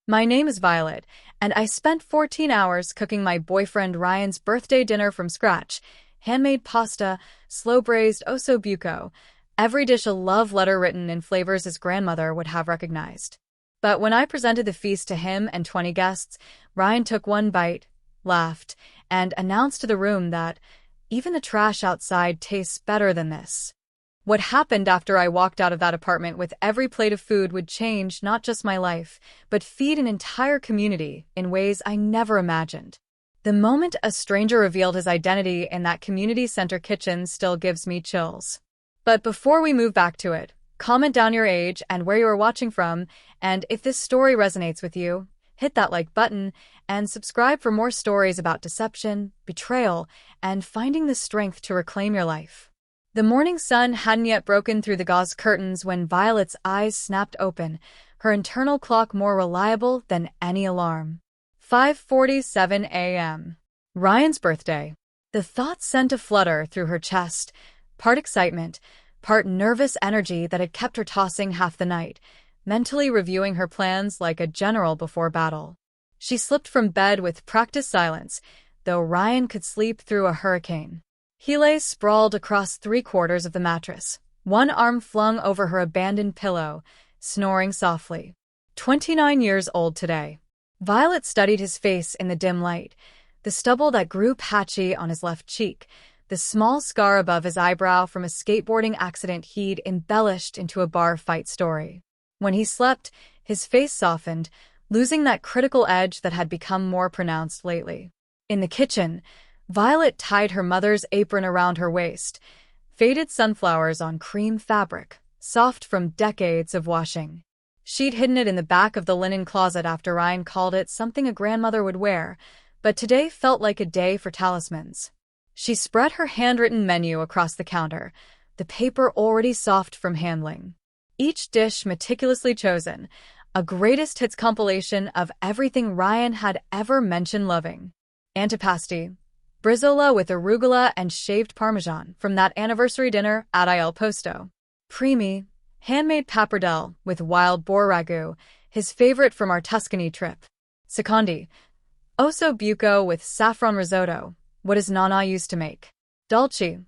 My name is Violet, and I spent 14 hours cooking my boyfriend Ryan's birthday dinner from scratch. Handmade pasta, slow-braised osso buco, every dish a love letter written in flavors his grandmother would have recognized. But when I presented the feast to him and 20 guests, Ryan took one bite, laughed, and announced to the room that even the trash outside tastes better than this. What happened after I walked out of that apartment with every plate of food would change not just my life, but feed an entire community in ways I never imagined. The moment a stranger revealed his identity in that community center kitchen still gives me chills. But before we move back to it, comment down your age and where you are watching from, and if this story resonates with you, hit that like button and subscribe for more stories about deception, betrayal, and finding the strength to reclaim your life. The morning sun hadn't yet broken through the gauze curtains when Violet's eyes snapped open, her internal clock more reliable than any alarm. 5:47 a.m. Ryan's birthday. The thought sent a flutter through her chest, part excitement, part nervous energy that had kept her tossing half the night, mentally reviewing her plans like a general before battle. She slipped from bed with practiced silence, though Ryan could sleep through a hurricane. He lay sprawled across 3/4 of the mattress, one arm flung over her abandoned pillow, snoring softly. 29 years old today. Violet studied his face in the dim light, the stubble that grew patchy on his left cheek, the small scar above his eyebrow from a skateboarding accident he'd embellished into a bar fight story. When he slept, his face softened, losing that critical edge that had become more pronounced lately. In the kitchen, Violet tied her mother's apron around her waist, faded sunflowers on cream fabric, soft from decades of washing. She'd hidden it in the back of the linen closet after Ryan called it something a grandmother would wear, but today felt like a day for talismans. She spread her handwritten menu across the counter, the paper already soft from handling. Each dish meticulously chosen, a greatest hits compilation of everything Ryan had ever mentioned loving. Antipasti, Brizola with arugula and shaved parmesan from that anniversary dinner at Il Posto. Primi, handmade pappardelle with wild boar ragu, his favorite from our Tuscany trip. Secondi, osso buco with saffron risotto, what his nana used to make. Dolce,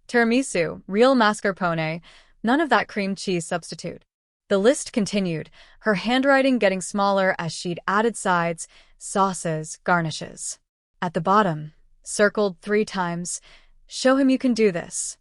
tiramisu, real mascarpone, none of that cream cheese substitute. The list continued, her handwriting getting smaller as she'd added sides, sauces, garnishes. At the bottom, circled 3 times, show him you can do this.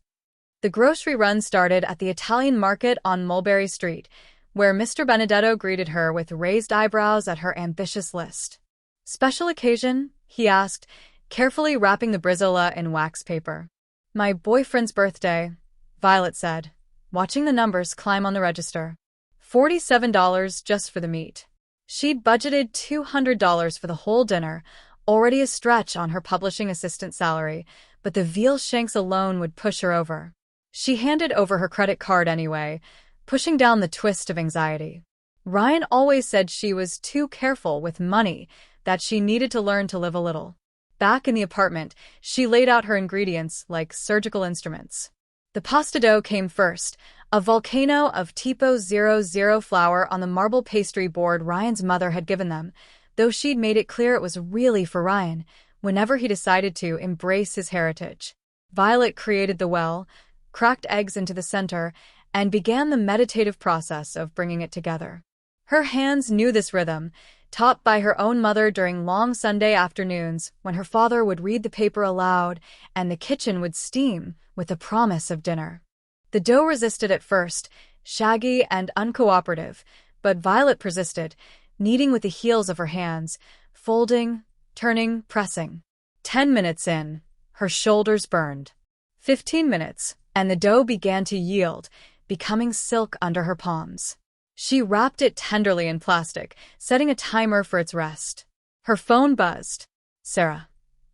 The grocery run started at the Italian market on Mulberry Street, where Mr. Benedetto greeted her with raised eyebrows at her ambitious list. Special occasion? He asked, carefully wrapping the Brizola in wax paper. My boyfriend's birthday, Violet said, watching the numbers climb on the register. $47 just for the meat. She'd budgeted $200 for the whole dinner, already a stretch on her publishing assistant salary, but the veal shanks alone would push her over. She handed over her credit card anyway, pushing down the twist of anxiety. Ryan always said she was too careful with money, that she needed to learn to live a little. Back in the apartment, she laid out her ingredients like surgical instruments. The pasta dough came first, a volcano of Tipo 00 flour on the marble pastry board Ryan's mother had given them, though she'd made it clear it was really for Ryan, whenever he decided to embrace his heritage. Violet created the well, cracked eggs into the center, and began the meditative process of bringing it together. Her hands knew this rhythm, taught by her own mother during long Sunday afternoons when her father would read the paper aloud and the kitchen would steam with the promise of dinner. The dough resisted at first, shaggy and uncooperative, but Violet persisted, kneading with the heels of her hands, folding, turning, pressing. 10 minutes in, her shoulders burned. 15 minutes, and the dough began to yield, becoming silk under her palms. She wrapped it tenderly in plastic, setting a timer for its rest. Her phone buzzed. Sarah.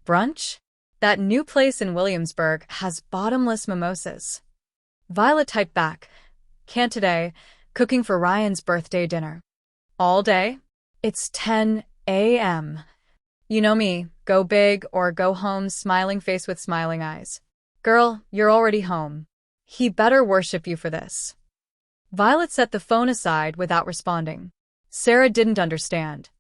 Brunch? That new place in Williamsburg has bottomless mimosas. Violet typed back. Can't today, cooking for Ryan's birthday dinner. All day? It's 10 a.m. You know me, go big or go home, smiling face with smiling eyes. Girl, you're already home. He better worship you for this. Violet set the phone aside without responding. Sarah didn't understand.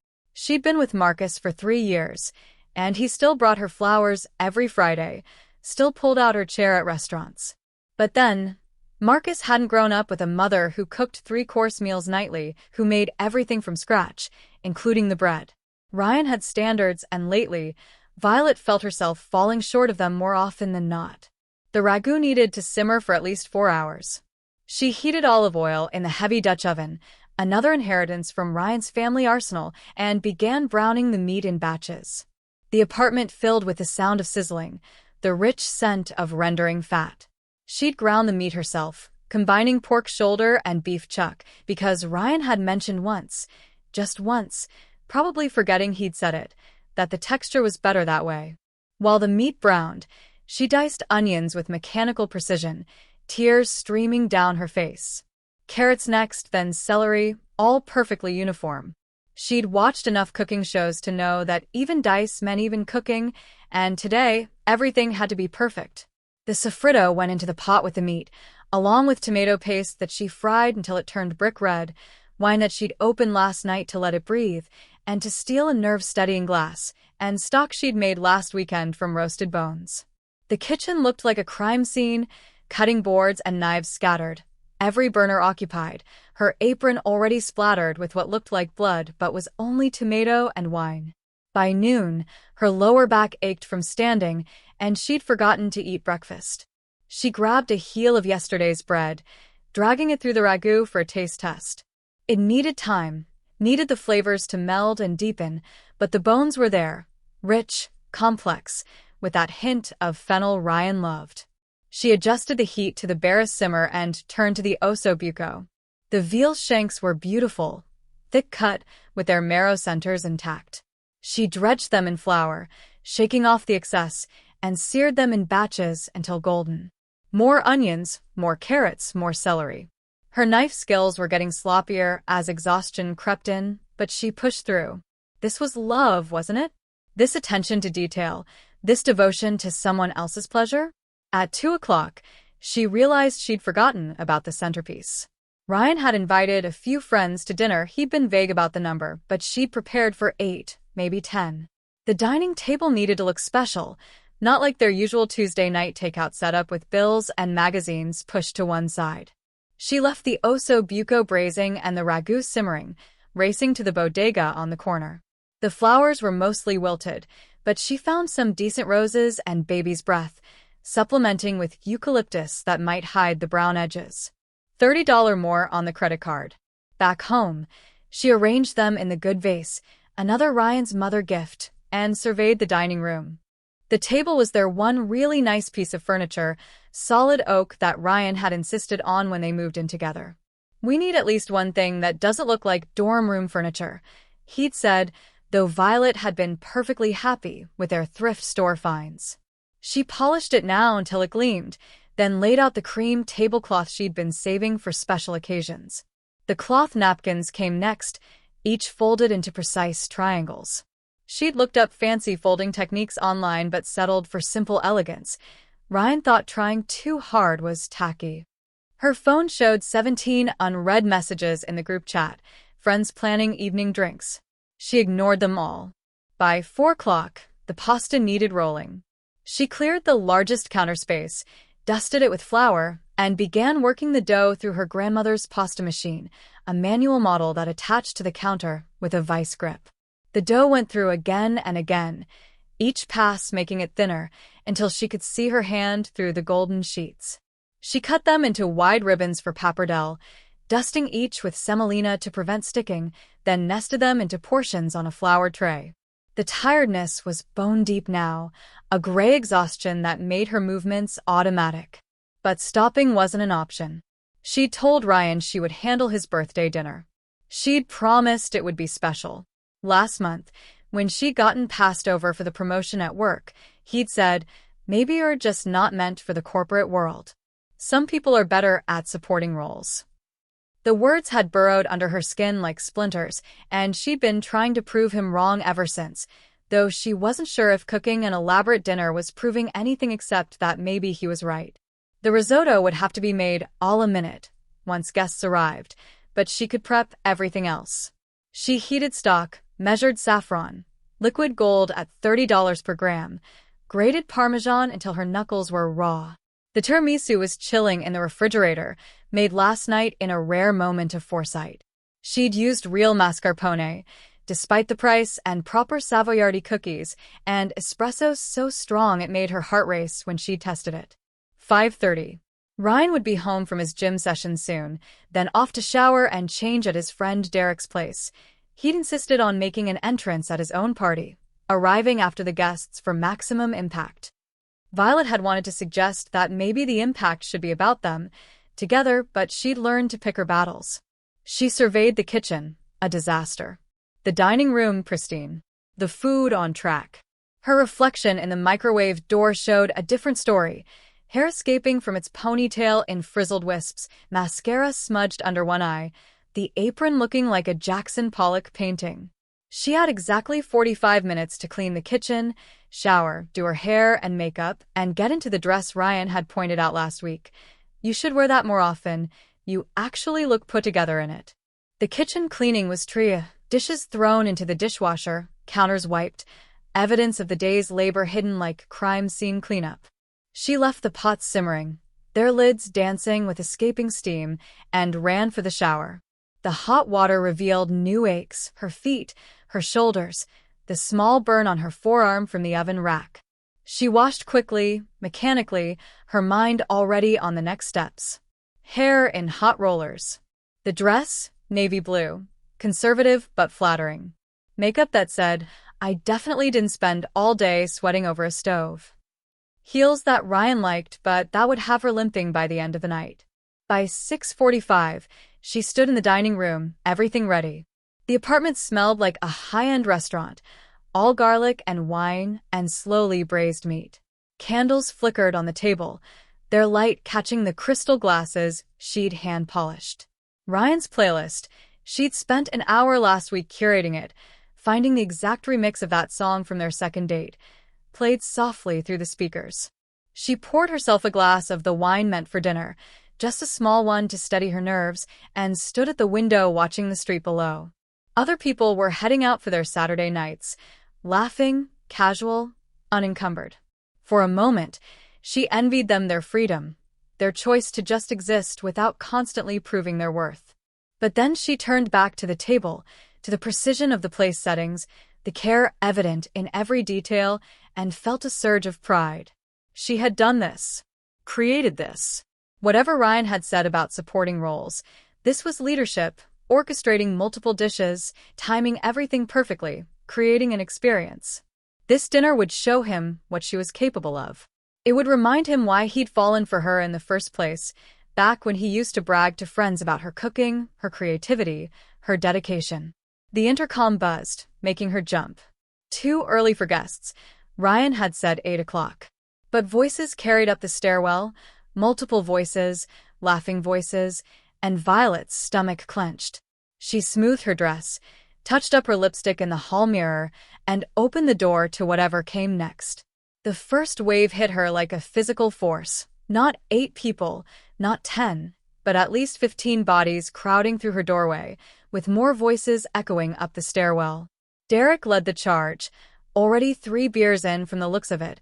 She'd been with Marcus for 3 years, and he still brought her flowers every Friday, still pulled out her chair at restaurants. But then, Marcus hadn't grown up with a mother who cooked 3-course meals nightly, who made everything from scratch, including the bread. Ryan had standards, and lately, Violet felt herself falling short of them more often than not. The ragu needed to simmer for at least 4 hours. She heated olive oil in the heavy Dutch oven, another inheritance from Ryan's family arsenal, and began browning the meat in batches. The apartment filled with the sound of sizzling, the rich scent of rendering fat. She'd ground the meat herself, combining pork shoulder and beef chuck, because Ryan had mentioned once, just once, probably forgetting he'd said it, that the texture was better that way. While the meat browned, she diced onions with mechanical precision, tears streaming down her face. Carrots next, then celery, all perfectly uniform. She'd watched enough cooking shows to know that even dice meant even cooking, and today, everything had to be perfect. The sofrito went into the pot with the meat, along with tomato paste that she fried until it turned brick red, wine that she'd opened last night to let it breathe, and to steal a nerve-steadying glass, and stock she'd made last weekend from roasted bones. The kitchen looked like a crime scene, cutting boards and knives scattered, every burner occupied, her apron already splattered with what looked like blood but was only tomato and wine. By noon, her lower back ached from standing, and she'd forgotten to eat breakfast. She grabbed a heel of yesterday's bread, dragging it through the ragu for a taste test. It needed time, needed the flavors to meld and deepen, but the bones were there, rich, complex, with that hint of fennel Ryan loved. She adjusted the heat to the barest simmer and turned to the osso buco. The veal shanks were beautiful, thick-cut, with their marrow centers intact. She dredged them in flour, shaking off the excess, and seared them in batches until golden. More onions, more carrots, more celery. Her knife skills were getting sloppier as exhaustion crept in, but she pushed through. This was love, wasn't it? This attention to detail, this devotion to someone else's pleasure? At 2 o'clock, she realized she'd forgotten about the centerpiece. Ryan had invited a few friends to dinner. He'd been vague about the number, but she'd prepared for 8, maybe 10. The dining table needed to look special, not like their usual Tuesday night takeout setup with bills and magazines pushed to one side. She left the osso buco braising and the ragu simmering, racing to the bodega on the corner. The flowers were mostly wilted, but she found some decent roses and baby's breath, supplementing with eucalyptus that might hide the brown edges. $30 more on the credit card. Back home, she arranged them in the good vase, another Ryan's mother gift, and surveyed the dining room. The table was their one really nice piece of furniture, solid oak that Ryan had insisted on when they moved in together. "We need at least one thing that doesn't look like dorm room furniture," he'd said, though Violet had been perfectly happy with their thrift store finds. She polished it now until it gleamed, then laid out the cream tablecloth she'd been saving for special occasions. The cloth napkins came next, each folded into precise triangles. She'd looked up fancy folding techniques online but settled for simple elegance. Ryan thought trying too hard was tacky. Her phone showed 17 unread messages in the group chat, friends planning evening drinks. She ignored them all. By 4 o'clock, the pasta needed rolling. She cleared the largest counter space, dusted it with flour, and began working the dough through her grandmother's pasta machine, a manual model that attached to the counter with a vice grip. The dough went through again and again, each pass making it thinner until she could see her hand through the golden sheets. She cut them into wide ribbons for pappardelle, dusting each with semolina to prevent sticking, then nested them into portions on a flour tray. The tiredness was bone-deep now, a gray exhaustion that made her movements automatic. But stopping wasn't an option. She'd told Ryan she would handle his birthday dinner. She'd promised it would be special. Last month, when she'd gotten passed over for the promotion at work, he'd said, "Maybe you're just not meant for the corporate world. Some people are better at supporting roles." The words had burrowed under her skin like splinters, and she'd been trying to prove him wrong ever since, though she wasn't sure if cooking an elaborate dinner was proving anything except that maybe he was right. The risotto would have to be made a minute once guests arrived, but she could prep everything else. She heated stock, measured saffron, liquid gold at $30 per gram, grated Parmesan until her knuckles were raw. The tiramisu was chilling in the refrigerator, made last night in a rare moment of foresight. She'd used real mascarpone, despite the price, and proper Savoiardi cookies, and espresso so strong it made her heart race when she tested it. 5:30. Ryan would be home from his gym session soon, then off to shower and change at his friend Derek's place. He'd insisted on making an entrance at his own party, arriving after the guests for maximum impact. Violet had wanted to suggest that maybe the impact should be about them, together, but she'd learned to pick her battles. She surveyed the kitchen, a disaster. The dining room, pristine. The food on track. Her reflection in the microwave door showed a different story. Hair escaping from its ponytail in frizzled wisps, mascara smudged under one eye, the apron looking like a Jackson Pollock painting. She had exactly 45 minutes to clean the kitchen, shower, do her hair and makeup, and get into the dress Ryan had pointed out last week. You should wear that more often. You actually look put together in it. The kitchen cleaning was tria, dishes thrown into the dishwasher, counters wiped, evidence of the day's labor hidden like crime scene cleanup. She left the pots simmering, their lids dancing with escaping steam, and ran for the shower. The hot water revealed new aches, her feet, her shoulders, the small burn on her forearm from the oven rack. She washed quickly, mechanically, her mind already on the next steps. Hair in hot rollers. The dress, navy blue, conservative but flattering. Makeup that said, I definitely didn't spend all day sweating over a stove. Heels that Ryan liked, but that would have her limping by the end of the night. By 6:45, she stood in the dining room, everything ready. The apartment smelled like a high-end restaurant, all garlic and wine and slowly braised meat. Candles flickered on the table, their light catching the crystal glasses she'd hand-polished. Ryan's playlist, she'd spent an hour last week curating it, finding the exact remix of that song from their second date, played softly through the speakers. She poured herself a glass of the wine meant for dinner, just a small one to steady her nerves, and stood at the window watching the street below. Other people were heading out for their Saturday nights, laughing, casual, unencumbered. For a moment, she envied them their freedom, their choice to just exist without constantly proving their worth. But then she turned back to the table, to the precision of the place settings, the care evident in every detail, and felt a surge of pride. She had done this, created this. Whatever Ryan had said about supporting roles, this was leadership, orchestrating multiple dishes, timing everything perfectly, creating an experience. This dinner would show him what she was capable of. It would remind him why he'd fallen for her in the first place, back when he used to brag to friends about her cooking, her creativity, her dedication. The intercom buzzed, making her jump. Too early for guests. Ryan had said 8 o'clock. But voices carried up the stairwell, multiple voices, laughing voices, and Violet's stomach clenched. She smoothed her dress, touched up her lipstick in the hall mirror, and opened the door to whatever came next. The first wave hit her like a physical force. Not 8 people, not 10, but at least 15 bodies crowding through her doorway, with more voices echoing up the stairwell. Derek led the charge, already 3 beers in from the looks of it,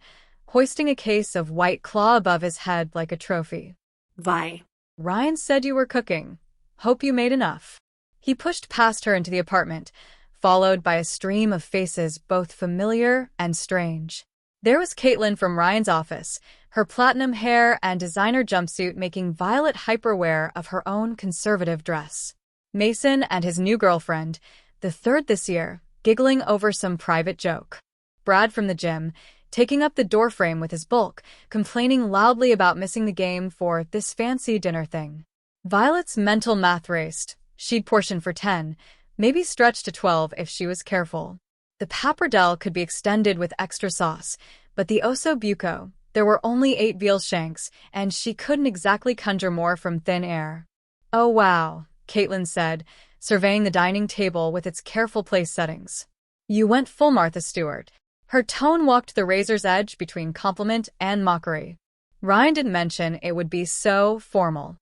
hoisting a case of White Claw above his head like a trophy. Vi. Ryan said you were cooking. Hope you made enough. He pushed past her into the apartment, followed by a stream of faces both familiar and strange. There was Caitlin from Ryan's office, her platinum hair and designer jumpsuit making Violet hyper-aware of her own conservative dress. Mason and his new girlfriend, the third this year, giggling over some private joke. Brad from the gym, taking up the doorframe with his bulk, complaining loudly about missing the game for this fancy dinner thing. Violet's mental math raced. She'd portion for 10, maybe stretch to 12 if she was careful. The pappardelle could be extended with extra sauce, but the osso buco, there were only 8 veal shanks, and she couldn't exactly conjure more from thin air. Oh wow, Caitlin said, surveying the dining table with its careful place settings. You went full Martha Stewart. Her tone walked the razor's edge between compliment and mockery. Ryan didn't mention it would be so formal.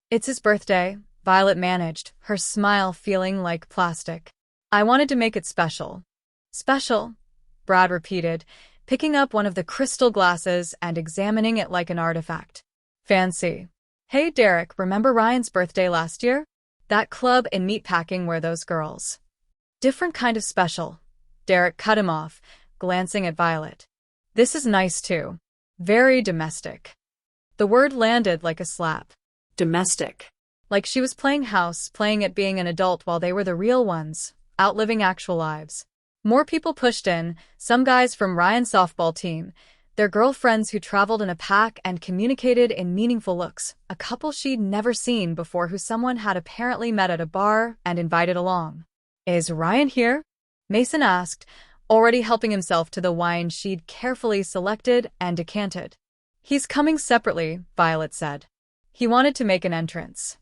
It's his birthday, Violet managed, her smile feeling like plastic. I wanted to make it special. Special, Brad repeated, picking up one of the crystal glasses and examining it like an artifact. Fancy. Hey Derek, remember Ryan's birthday last year? That club in meatpacking where those girls. Different kind of special. Derek cut him off, glancing at Violet. This is nice too. Very domestic. The word landed like a slap. Domestic. Like she was playing house, playing at being an adult while they were the real ones, outliving actual lives. More people pushed in, some guys from Ryan's softball team, their girlfriends who traveled in a pack and communicated in meaningful looks, a couple she'd never seen before who someone had apparently met at a bar and invited along. Is Ryan here? Mason asked, already helping himself to the wine she'd carefully selected and decanted. He's coming separately, Violet said. He wanted to make an entrance.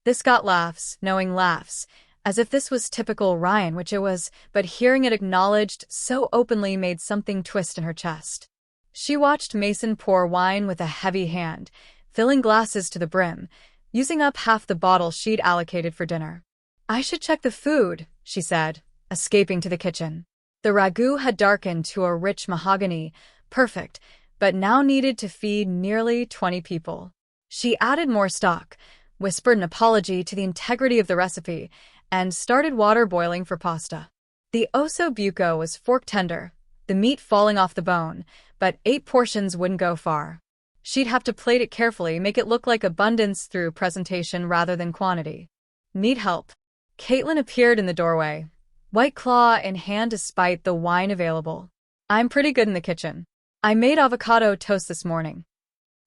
This got laughs, knowing laughs, as if this was typical Ryan, which it was, but hearing it acknowledged so openly made something twist in her chest. She watched Mason pour wine with a heavy hand, filling glasses to the brim, using up half the bottle she'd allocated for dinner. I should check the food, she said, escaping to the kitchen. The ragu had darkened to a rich mahogany, perfect, but now needed to feed nearly 20 people. She added more stock, whispered an apology to the integrity of the recipe, and started water boiling for pasta. The osso buco was fork tender, the meat falling off the bone, but 8 portions wouldn't go far. She'd have to plate it carefully, make it look like abundance through presentation rather than quantity. Need help? Caitlin appeared in the doorway, White Claw in hand despite the wine available. I'm pretty good in the kitchen. I made avocado toast this morning.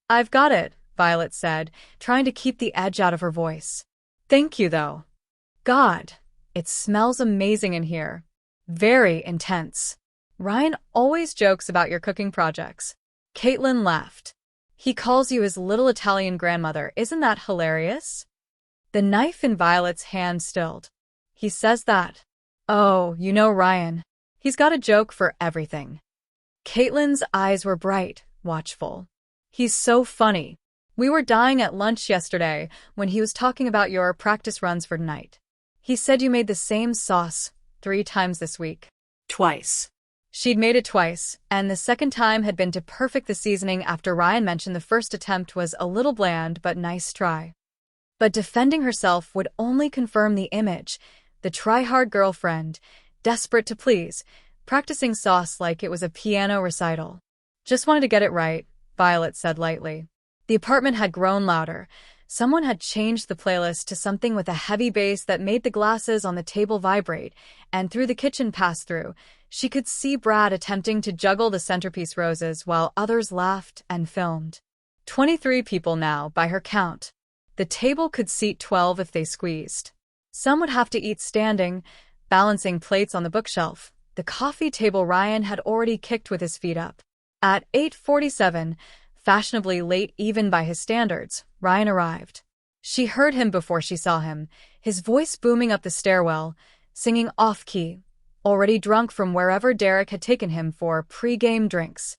I've got it, Violet said, trying to keep the edge out of her voice. Thank you, though. God, it smells amazing in here. Very intense. Ryan always jokes about your cooking projects. Caitlin laughed. He calls you his little Italian grandmother. Isn't that hilarious? The knife in Violet's hand stilled. He says that. Oh, you know Ryan. He's got a joke for everything. Caitlin's eyes were bright, watchful. He's so funny. We were dying at lunch yesterday when he was talking about your practice runs for tonight. He said you made the same sauce 3 times this week. Twice. She'd made it twice, and the second time had been to perfect the seasoning after Ryan mentioned the first attempt was a little bland but nice try. But defending herself would only confirm the image, the try-hard girlfriend, desperate to please, practicing sauce like it was a piano recital. Just wanted to get it right, Violet said lightly. The apartment had grown louder. Someone had changed the playlist to something with a heavy bass that made the glasses on the table vibrate, and through the kitchen pass-through, she could see Brad attempting to juggle the centerpiece roses while others laughed and filmed. 23 people now, by her count. The table could seat 12 if they squeezed. Some would have to eat standing, balancing plates on the bookshelf. The coffee table Ryan had already kicked with his feet up. At 8:47, fashionably late even by his standards, Ryan arrived. She heard him before she saw him, his voice booming up the stairwell, singing off-key, already drunk from wherever Derek had taken him for pre-game drinks.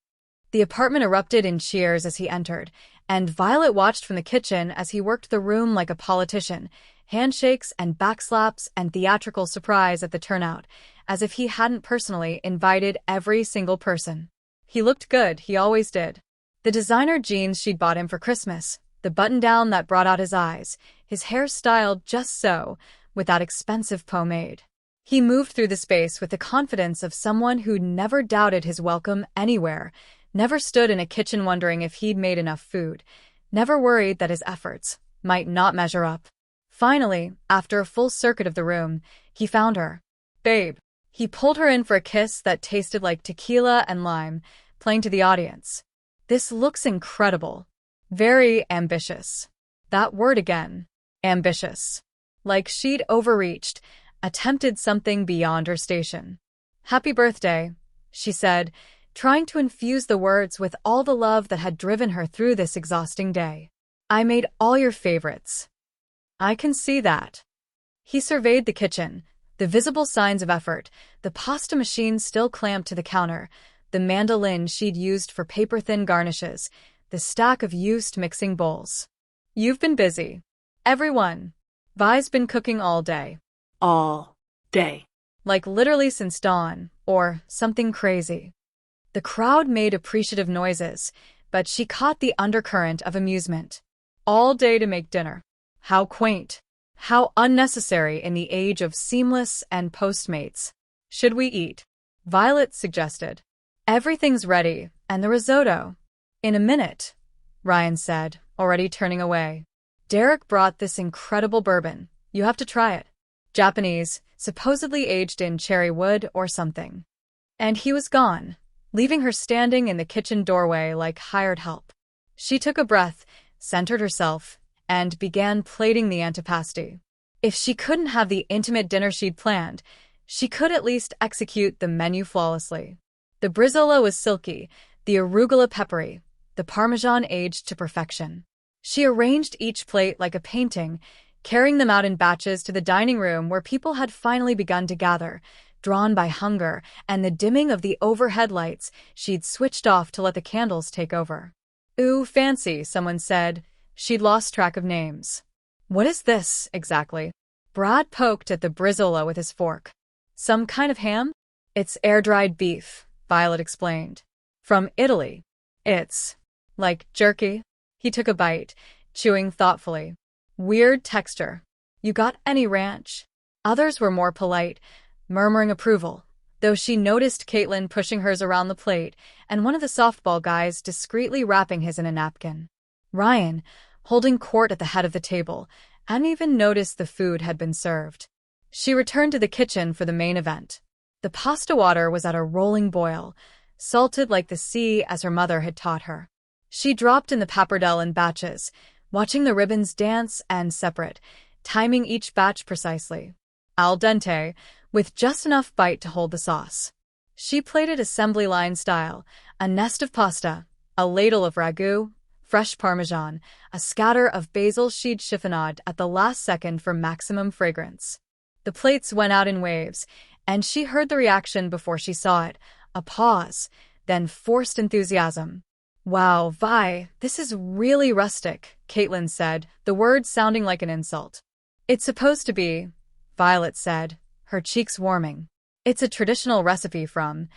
The apartment erupted in cheers as he entered, and Violet watched from the kitchen as he worked the room like a politician, handshakes and backslaps and theatrical surprise at the turnout, as if he hadn't personally invited every single person. He looked good, he always did. The designer jeans she'd bought him for Christmas, the button-down that brought out his eyes, his hair styled just so, with that expensive pomade. He moved through the space with the confidence of someone who'd never doubted his welcome anywhere, never stood in a kitchen wondering if he'd made enough food, never worried that his efforts might not measure up. Finally, after a full circuit of the room, he found her. Babe. He pulled her in for a kiss that tasted like tequila and lime, playing to the audience. This looks incredible. Very ambitious. That word again. Ambitious. Like she'd overreached, attempted something beyond her station. Happy birthday, she said, trying to infuse the words with all the love that had driven her through this exhausting day. I made all your favorites. I can see that. He surveyed the kitchen, the visible signs of effort, the pasta machine still clamped to the counter, the mandolin she'd used for paper-thin garnishes, the stack of used mixing bowls. You've been busy. Everyone. Vi's been cooking all day. All day. like literally since dawn, or something crazy. The crowd made appreciative noises, but she caught the undercurrent of amusement. All day to make dinner. How quaint. How unnecessary in the age of Seamless and Postmates. Should we eat? Violet suggested. Everything's ready, and the risotto. In a minute, Ryan said, already turning away. Derek brought this incredible bourbon. You have to try it. Japanese, supposedly aged in cherry wood or something. And he was gone, leaving her standing in the kitchen doorway like hired help. She took a breath, centered herself, and began plating the antipasti. If she couldn't have the intimate dinner she'd planned, she could at least execute the menu flawlessly. The bresaola was silky, the arugula peppery, the parmesan aged to perfection. She arranged each plate like a painting, carrying them out in batches to the dining room where people had finally begun to gather, drawn by hunger and the dimming of the overhead lights she'd switched off to let the candles take over. Ooh, fancy, someone said. She'd lost track of names. What is this, exactly? Brad poked at the bresaola with his fork. Some kind of ham? It's air-dried beef, Violet explained. From Italy. It's like jerky. He took a bite, chewing thoughtfully. Weird texture. You got any ranch? Others were more polite, murmuring approval, though she noticed Caitlin pushing hers around the plate and one of the softball guys discreetly wrapping his in a napkin. Ryan, holding court at the head of the table, hadn't even noticed the food had been served. She returned to the kitchen for the main event. The pasta water was at a rolling boil, salted like the sea as her mother had taught her. She dropped in the pappardelle in batches, watching the ribbons dance and separate, timing each batch precisely. Al dente, with just enough bite to hold the sauce. She plated assembly line style, a nest of pasta, a ladle of ragu, fresh parmesan, a scatter of basil she'd chiffonade at the last second for maximum fragrance. The plates went out in waves, and she heard the reaction before she saw it, a pause, then forced enthusiasm. Wow, Vi, this is really rustic, Caitlin said, the word sounding like an insult. It's supposed to be, Violet said, her cheeks warming. It's a traditional recipe from.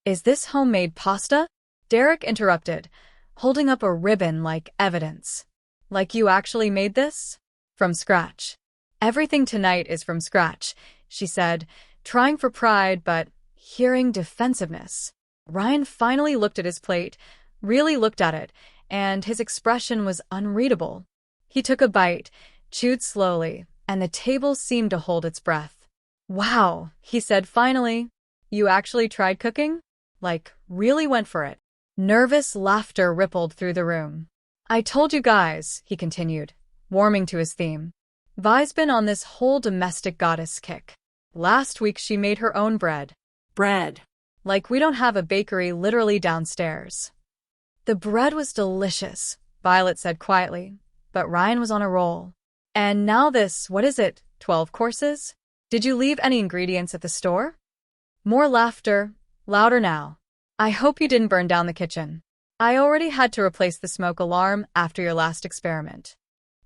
Is this homemade pasta? Derek interrupted, holding up a ribbon like evidence. Like you actually made this? From scratch. Everything tonight is from scratch, she said, trying for pride but hearing defensiveness. Ryan finally looked at his plate, really looked at it, and his expression was unreadable. He took a bite, chewed slowly, and the table seemed to hold its breath. Wow, he said finally. You actually tried cooking? Like, really went for it. Nervous laughter rippled through the room. I told you guys, he continued, warming to his theme. Vi's been on this whole domestic goddess kick. Last week she made her own bread. Bread. Like we don't have a bakery literally downstairs. The bread was delicious, Violet said quietly, but Ryan was on a roll. And now this, what is it, 12 courses? Did you leave any ingredients at the store? More laughter, louder now. I hope you didn't burn down the kitchen. I already had to replace the smoke alarm after your last experiment.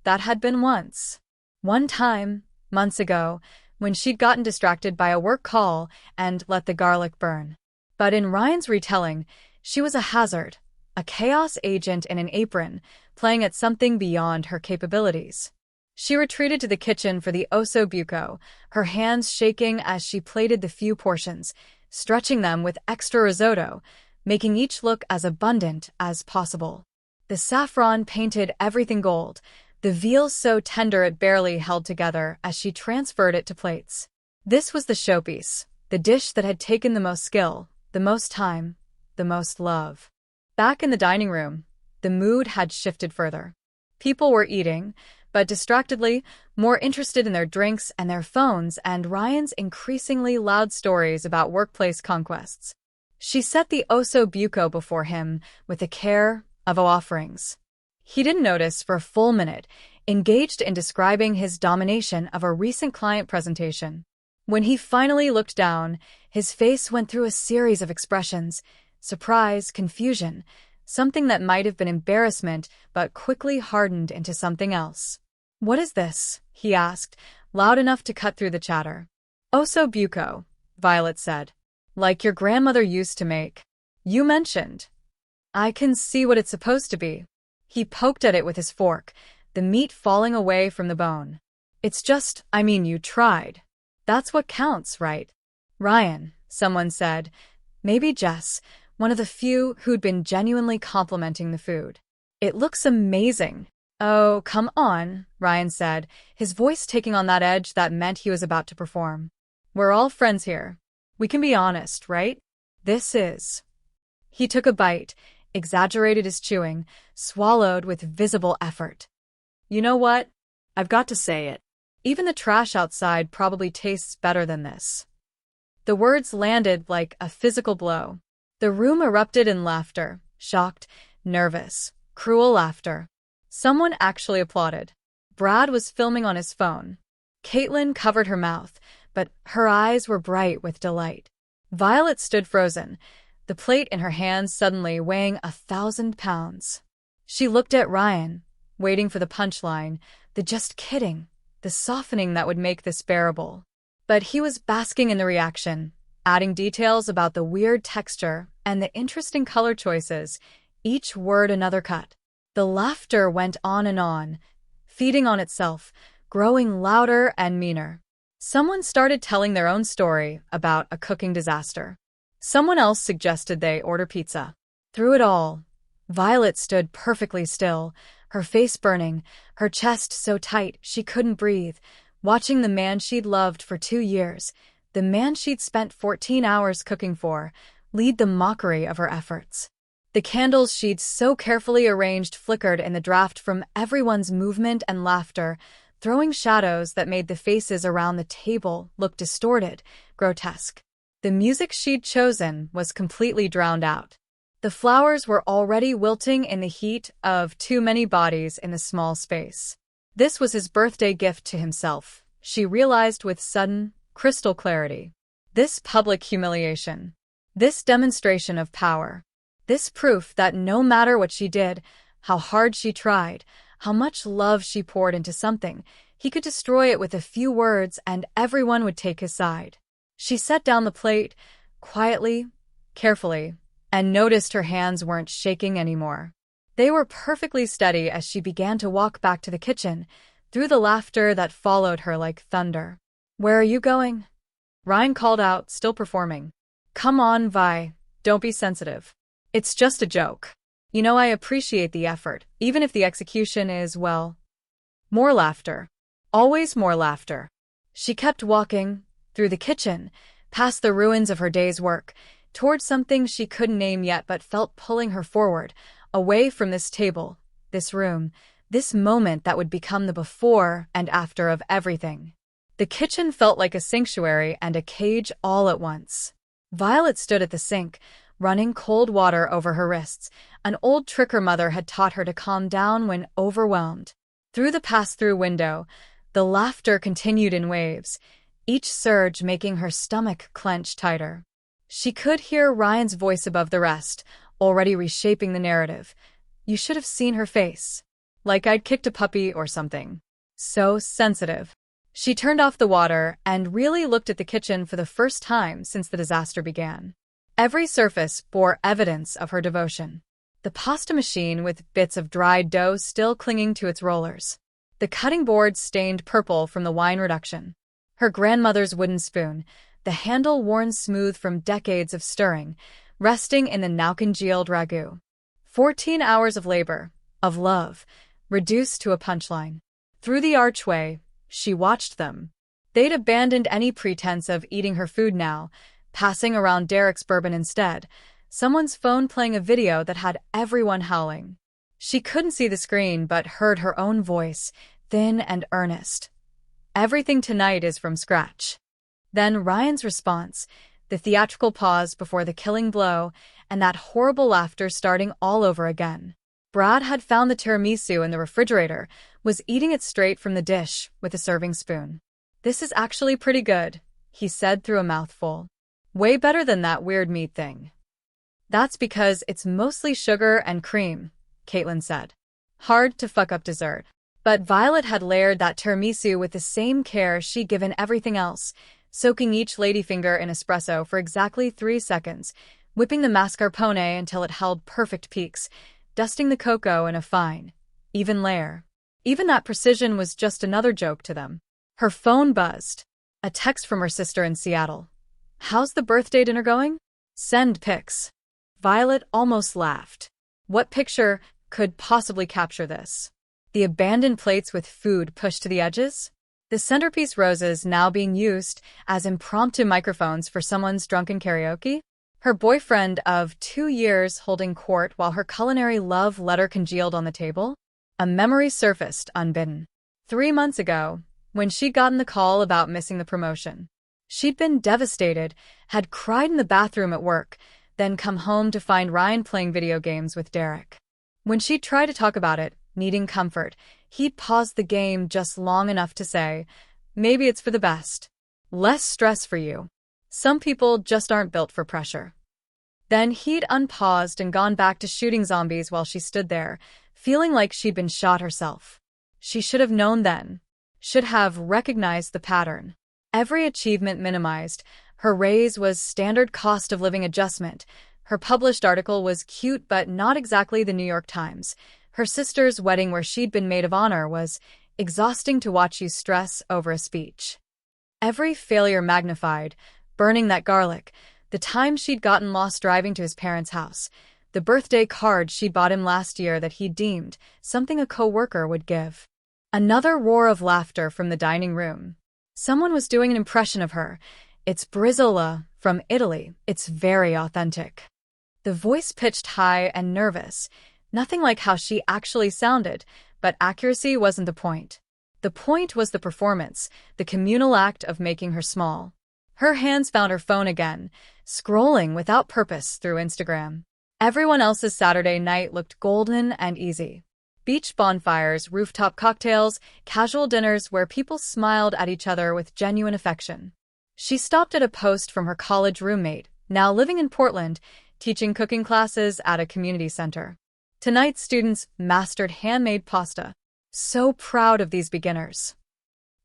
That had been once. One time, months ago, when she'd gotten distracted by a work call and let the garlic burn. But in Ryan's retelling, she was a hazard, a chaos agent in an apron, playing at something beyond her capabilities. She retreated to the kitchen for the osso buco, her hands shaking as she plated the few portions, stretching them with extra risotto, making each look as abundant as possible. The saffron painted everything gold, the veal so tender it barely held together as she transferred it to plates. This was the showpiece, the dish that had taken the most skill, the most time, the most love. Back in the dining room, the mood had shifted further. People were eating, but distractedly, more interested in their drinks and their phones and Ryan's increasingly loud stories about workplace conquests. She set the osso buco before him with the care of offerings. He didn't notice for a full minute, engaged in describing his domination of a recent client presentation. When he finally looked down, his face went through a series of expressions, surprise, confusion, something that might have been embarrassment but quickly hardened into something else. What is this? He asked, loud enough to cut through the chatter. Osso buco, Violet said. Like your grandmother used to make. You mentioned. I can see what it's supposed to be. He poked at it with his fork, the meat falling away from the bone. It's just, you tried. That's what counts, right? Ryan, someone said. Maybe Jess, one of the few who'd been genuinely complimenting the food. It looks amazing. Oh, come on, Ryan said, his voice taking on that edge that meant he was about to perform. We're all friends here. We can be honest, right? This is. He took a bite, exaggerated his chewing, swallowed with visible effort. You know what? I've got to say it. Even the trash outside probably tastes better than this. The words landed like a physical blow. The room erupted in laughter, shocked, nervous, cruel laughter. Someone actually applauded. Brad was filming on his phone. Caitlin covered her mouth, but her eyes were bright with delight. Violet stood frozen, the plate in her hands suddenly weighing 1,000 pounds. She looked at Ryan, waiting for the punchline, the just kidding, the softening that would make this bearable. But he was basking in the reaction, adding details about the weird texture and the interesting color choices, each word another cut. The laughter went on, feeding on itself, growing louder and meaner. Someone started telling their own story about a cooking disaster. Someone else suggested they order pizza. Through it all, Violet stood perfectly still, her face burning, her chest so tight she couldn't breathe, watching the man she'd loved for 2 years, the man she'd spent 14 hours cooking for, lead the mockery of her efforts. The candles she'd so carefully arranged flickered in the draft from everyone's movement and laughter, throwing shadows that made the faces around the table look distorted, grotesque. The music she'd chosen was completely drowned out. The flowers were already wilting in the heat of too many bodies in the small space. This was his birthday gift to himself, she realized with sudden, crystal clarity. This public humiliation. This demonstration of power. This proof that no matter what she did, how hard she tried, how much love she poured into something, he could destroy it with a few words and everyone would take his side. She set down the plate, quietly, carefully, and noticed her hands weren't shaking anymore. They were perfectly steady as she began to walk back to the kitchen, through the laughter that followed her like thunder. Where are you going? Ryan called out, still performing. Come on, Vi, don't be sensitive. It's just a joke. I appreciate the effort, even if the execution is, well, more laughter. Always more laughter. She kept walking, through the kitchen, past the ruins of her day's work, towards something she couldn't name yet but felt pulling her forward, away from this table, this room, this moment that would become the before and after of everything. The kitchen felt like a sanctuary and a cage all at once. Violet stood at the sink, running cold water over her wrists, an old trick her mother had taught her to calm down when overwhelmed. Through the pass-through window, the laughter continued in waves, each surge making her stomach clench tighter. She could hear Ryan's voice above the rest, already reshaping the narrative. You should have seen her face. Like I'd kicked a puppy or something. So sensitive. She turned off the water and really looked at the kitchen for the first time since the disaster began. Every surface bore evidence of her devotion. The pasta machine with bits of dried dough still clinging to its rollers. The cutting board stained purple from the wine reduction. Her grandmother's wooden spoon, the handle worn smooth from decades of stirring, resting in the now congealed ragu. 14 hours of labor, of love, reduced to a punchline. Through the archway, she watched them. They'd abandoned any pretense of eating her food now, passing around Derek's bourbon instead, someone's phone playing a video that had everyone howling. She couldn't see the screen but heard her own voice, thin and earnest. Everything tonight is from scratch. Then Ryan's response, the theatrical pause before the killing blow, and that horrible laughter starting all over again. Brad had found the tiramisu in the refrigerator, was eating it straight from the dish with a serving spoon. This is actually pretty good, he said through a mouthful. Way better than that weird meat thing. That's because it's mostly sugar and cream, Caitlin said. Hard to fuck up dessert. But Violet had layered that tiramisu with the same care she'd given everything else, soaking each ladyfinger in espresso for exactly 3 seconds, whipping the mascarpone until it held perfect peaks, dusting the cocoa in a fine, even layer. Even that precision was just another joke to them. Her phone buzzed. A text from her sister in Seattle. "How's the birthday dinner going? Send pics." Violet almost laughed. What picture could possibly capture this? The abandoned plates with food pushed to the edges? The centerpiece roses now being used as impromptu microphones for someone's drunken karaoke? Her boyfriend of 2 years holding court while her culinary love letter congealed on the table? A memory surfaced unbidden. 3 months ago, when she'd gotten the call about missing the promotion. She'd been devastated, had cried in the bathroom at work, then come home to find Ryan playing video games with Derek. When she'd tried to talk about it, needing comfort, he'd paused the game just long enough to say, "Maybe it's for the best. Less stress for you. Some people just aren't built for pressure." Then he'd unpaused and gone back to shooting zombies while she stood there, feeling like she'd been shot herself. She should have known then. Should have recognized the pattern. Every achievement minimized. Her raise was standard cost of living adjustment. Her published article was cute but not exactly the New York Times. Her sister's wedding where she'd been maid of honor was exhausting to watch you stress over a speech. Every failure magnified, burning that garlic, the time she'd gotten lost driving to his parents' house, the birthday card she'd bought him last year that he deemed something a co-worker would give. Another roar of laughter from the dining room. Someone was doing an impression of her. "It's Brizola, from Italy. It's very authentic." The voice pitched high and nervous, nothing like how she actually sounded, but accuracy wasn't the point. The point was the performance, the communal act of making her small. Her hands found her phone again, scrolling without purpose through Instagram. Everyone else's Saturday night looked golden and easy. Beach bonfires, rooftop cocktails, casual dinners where people smiled at each other with genuine affection. She stopped at a post from her college roommate, now living in Portland, teaching cooking classes at a community center. Tonight's students mastered handmade pasta. So proud of these beginners.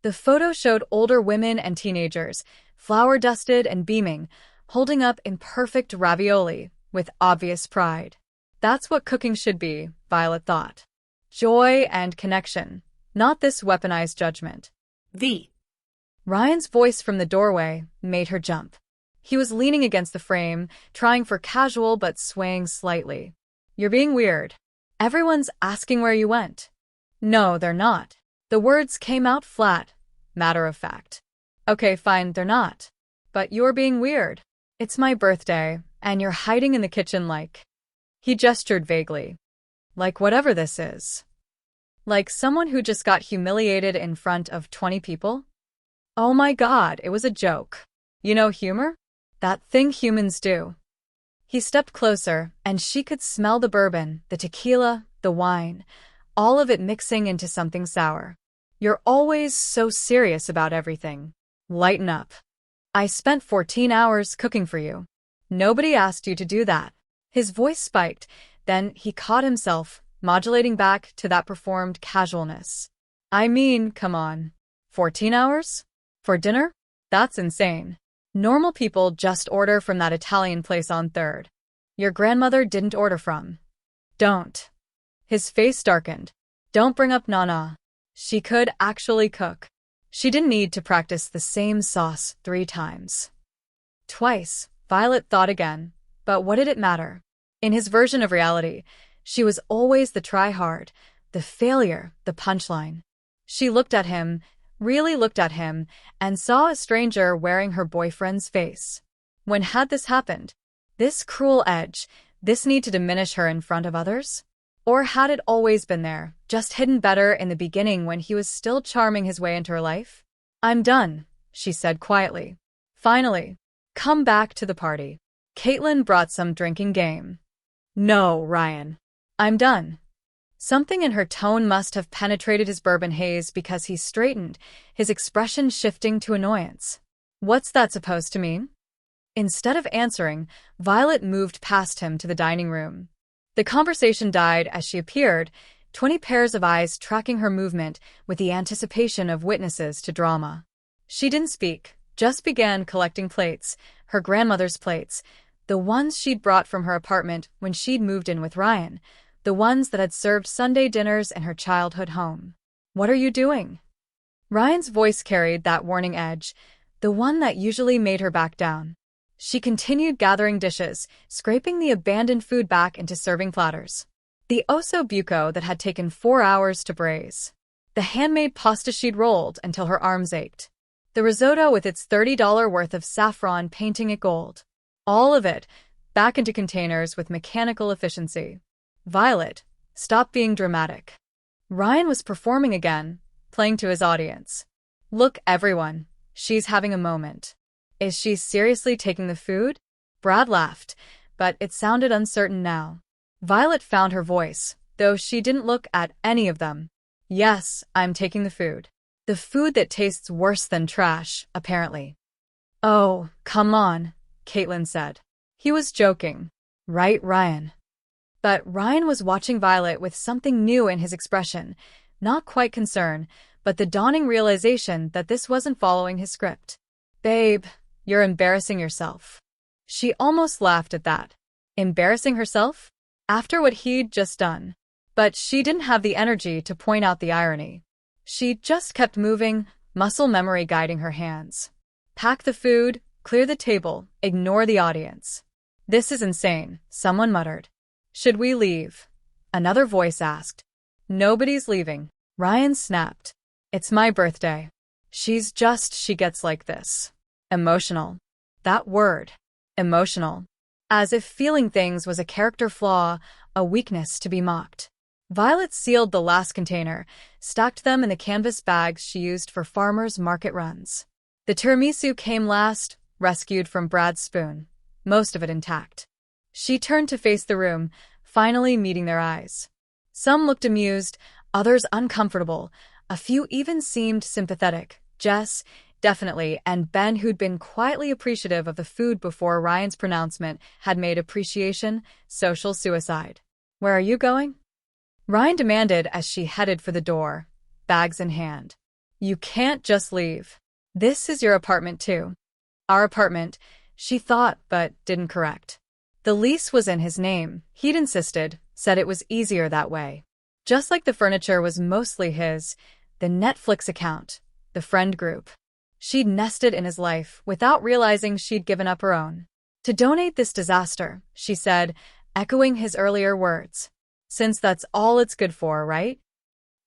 The photo showed older women and teenagers, flour-dusted and beaming, holding up imperfect ravioli with obvious pride. That's what cooking should be, Violet thought. Joy and connection, not this weaponized judgment. Ryan's voice from the doorway made her jump. He was leaning against the frame, trying for casual but swaying slightly. "You're being weird. Everyone's asking where you went." "No, they're not." The words came out flat, matter of fact. "Okay, fine, they're not. But you're being weird. It's my birthday, and you're hiding in the kitchen like..." He gestured vaguely. "Like whatever this is." Like someone who just got humiliated in front of 20 people? Oh my God, it was a joke. You know humor? That thing humans do. He stepped closer, and she could smell the bourbon, the tequila, the wine, all of it mixing into something sour. "You're always so serious about everything. Lighten up. I spent 14 hours cooking for you. Nobody asked you to do that." His voice spiked, then he caught himself, modulating back to that performed casualness. "I mean, come on. 14 hours? For dinner? That's insane. Normal people just order from that Italian place on 3rd. Your grandmother didn't order from." "Don't." His face darkened. "Don't bring up Nana. She could actually cook. She didn't need to practice the same sauce 3 times. Twice, Violet thought again, but what did it matter? In his version of reality, she was always the try-hard, the failure, the punchline. She looked at him, really looked at him, and saw a stranger wearing her boyfriend's face. When had this happened? This cruel edge, this need to diminish her in front of others? Or had it always been there, just hidden better in the beginning when he was still charming his way into her life? "I'm done," she said quietly. "Finally. Come back to the party." Caitlin brought some drinking game. "No, Ryan. I'm done." Something in her tone must have penetrated his bourbon haze because he straightened, his expression shifting to annoyance. "What's that supposed to mean?" Instead of answering, Violet moved past him to the dining room. The conversation died as she appeared, 20 pairs of eyes tracking her movement with the anticipation of witnesses to drama. She didn't speak, just began collecting plates, her grandmother's plates, the ones she'd brought from her apartment when she'd moved in with Ryan, the ones that had served Sunday dinners in her childhood home. "What are you doing?" Ryan's voice carried that warning edge, the one that usually made her back down. She continued gathering dishes, scraping the abandoned food back into serving platters. The osso buco that had taken 4 hours to braise. The handmade pasta she'd rolled until her arms ached. The risotto with its $30 worth of saffron painting it gold. All of it, back into containers with mechanical efficiency. "Violet, stop being dramatic." Ryan was performing again, playing to his audience. "Look, everyone, she's having a moment. Is she seriously taking the food?" Brad laughed, but it sounded uncertain now. Violet found her voice, though she didn't look at any of them. "Yes, I'm taking the food. The food that tastes worse than trash, apparently." "Oh, come on," Caitlin said. He was joking. "Right, Ryan?" But Ryan was watching Violet with something new in his expression, not quite concern, but the dawning realization that this wasn't following his script. "Babe, you're embarrassing yourself." She almost laughed at that. Embarrassing herself? After what he'd just done. But she didn't have the energy to point out the irony. She just kept moving, muscle memory guiding her hands. Pack the food, clear the table, ignore the audience. "This is insane," someone muttered. "Should we leave?" Another voice asked. "Nobody's leaving." Ryan snapped. "It's my birthday." She gets like this. Emotional. That word. Emotional. As if feeling things was a character flaw, a weakness to be mocked. Violet sealed the last container, stacked them in the canvas bags she used for farmers' market runs. The tiramisu came last, rescued from Brad's spoon, most of it intact. She turned to face the room, finally meeting their eyes. Some looked amused, others uncomfortable, a few even seemed sympathetic. Jess, definitely, and Ben, who'd been quietly appreciative of the food before Ryan's pronouncement, had made appreciation social suicide. "Where are you going?" Ryan demanded as she headed for the door, bags in hand. "You can't just leave. This is your apartment too." "Our apartment," she thought but didn't correct. The lease was in his name, he'd insisted, said it was easier that way. Just like the furniture was mostly his, the Netflix account, the friend group. She'd nested in his life without realizing she'd given up her own. "To donate this disaster," she said, echoing his earlier words. "Since that's all it's good for, right?"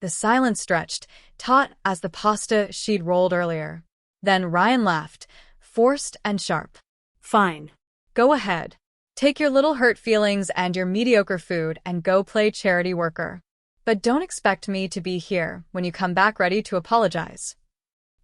The silence stretched, taut as the pasta she'd rolled earlier. Then Ryan laughed, forced and sharp. "Fine. Go ahead. Take your little hurt feelings and your mediocre food and go play charity worker. But don't expect me to be here when you come back ready to apologize."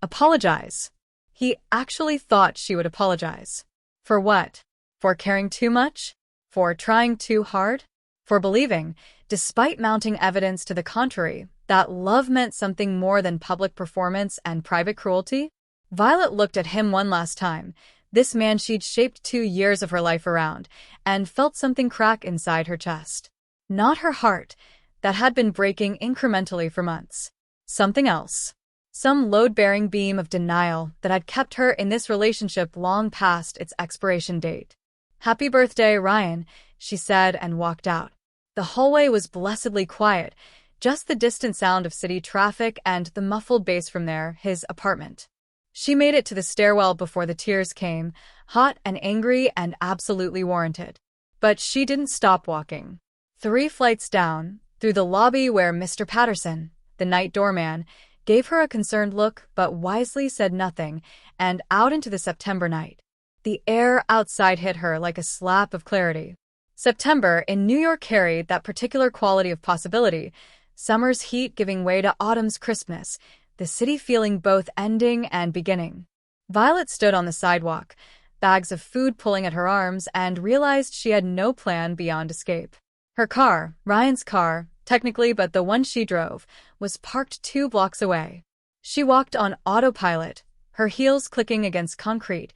Apologize? He actually thought she would apologize. For what? For caring too much? For trying too hard? For believing, despite mounting evidence to the contrary, that love meant something more than public performance and private cruelty? Violet looked at him one last time, this man she'd shaped 2 years of her life around, and felt something crack inside her chest. Not her heart, that had been breaking incrementally for months. Something else. Some load-bearing beam of denial that had kept her in this relationship long past its expiration date. "Happy birthday, Ryan," she said and walked out. The hallway was blessedly quiet, just the distant sound of city traffic and the muffled bass from his apartment. She made it to the stairwell before the tears came, hot and angry and absolutely warranted. But she didn't stop walking. 3 flights down, through the lobby where Mr. Patterson, the night doorman, gave her a concerned look but wisely said nothing, and out into the September night. The air outside hit her like a slap of clarity. September in New York carried that particular quality of possibility, summer's heat giving way to autumn's crispness, the city feeling both ending and beginning. Violet stood on the sidewalk, bags of food pulling at her arms, and realized she had no plan beyond escape. Her car, Ryan's car, technically but the one she drove, was parked 2 blocks away. She walked on autopilot, her heels clicking against concrete,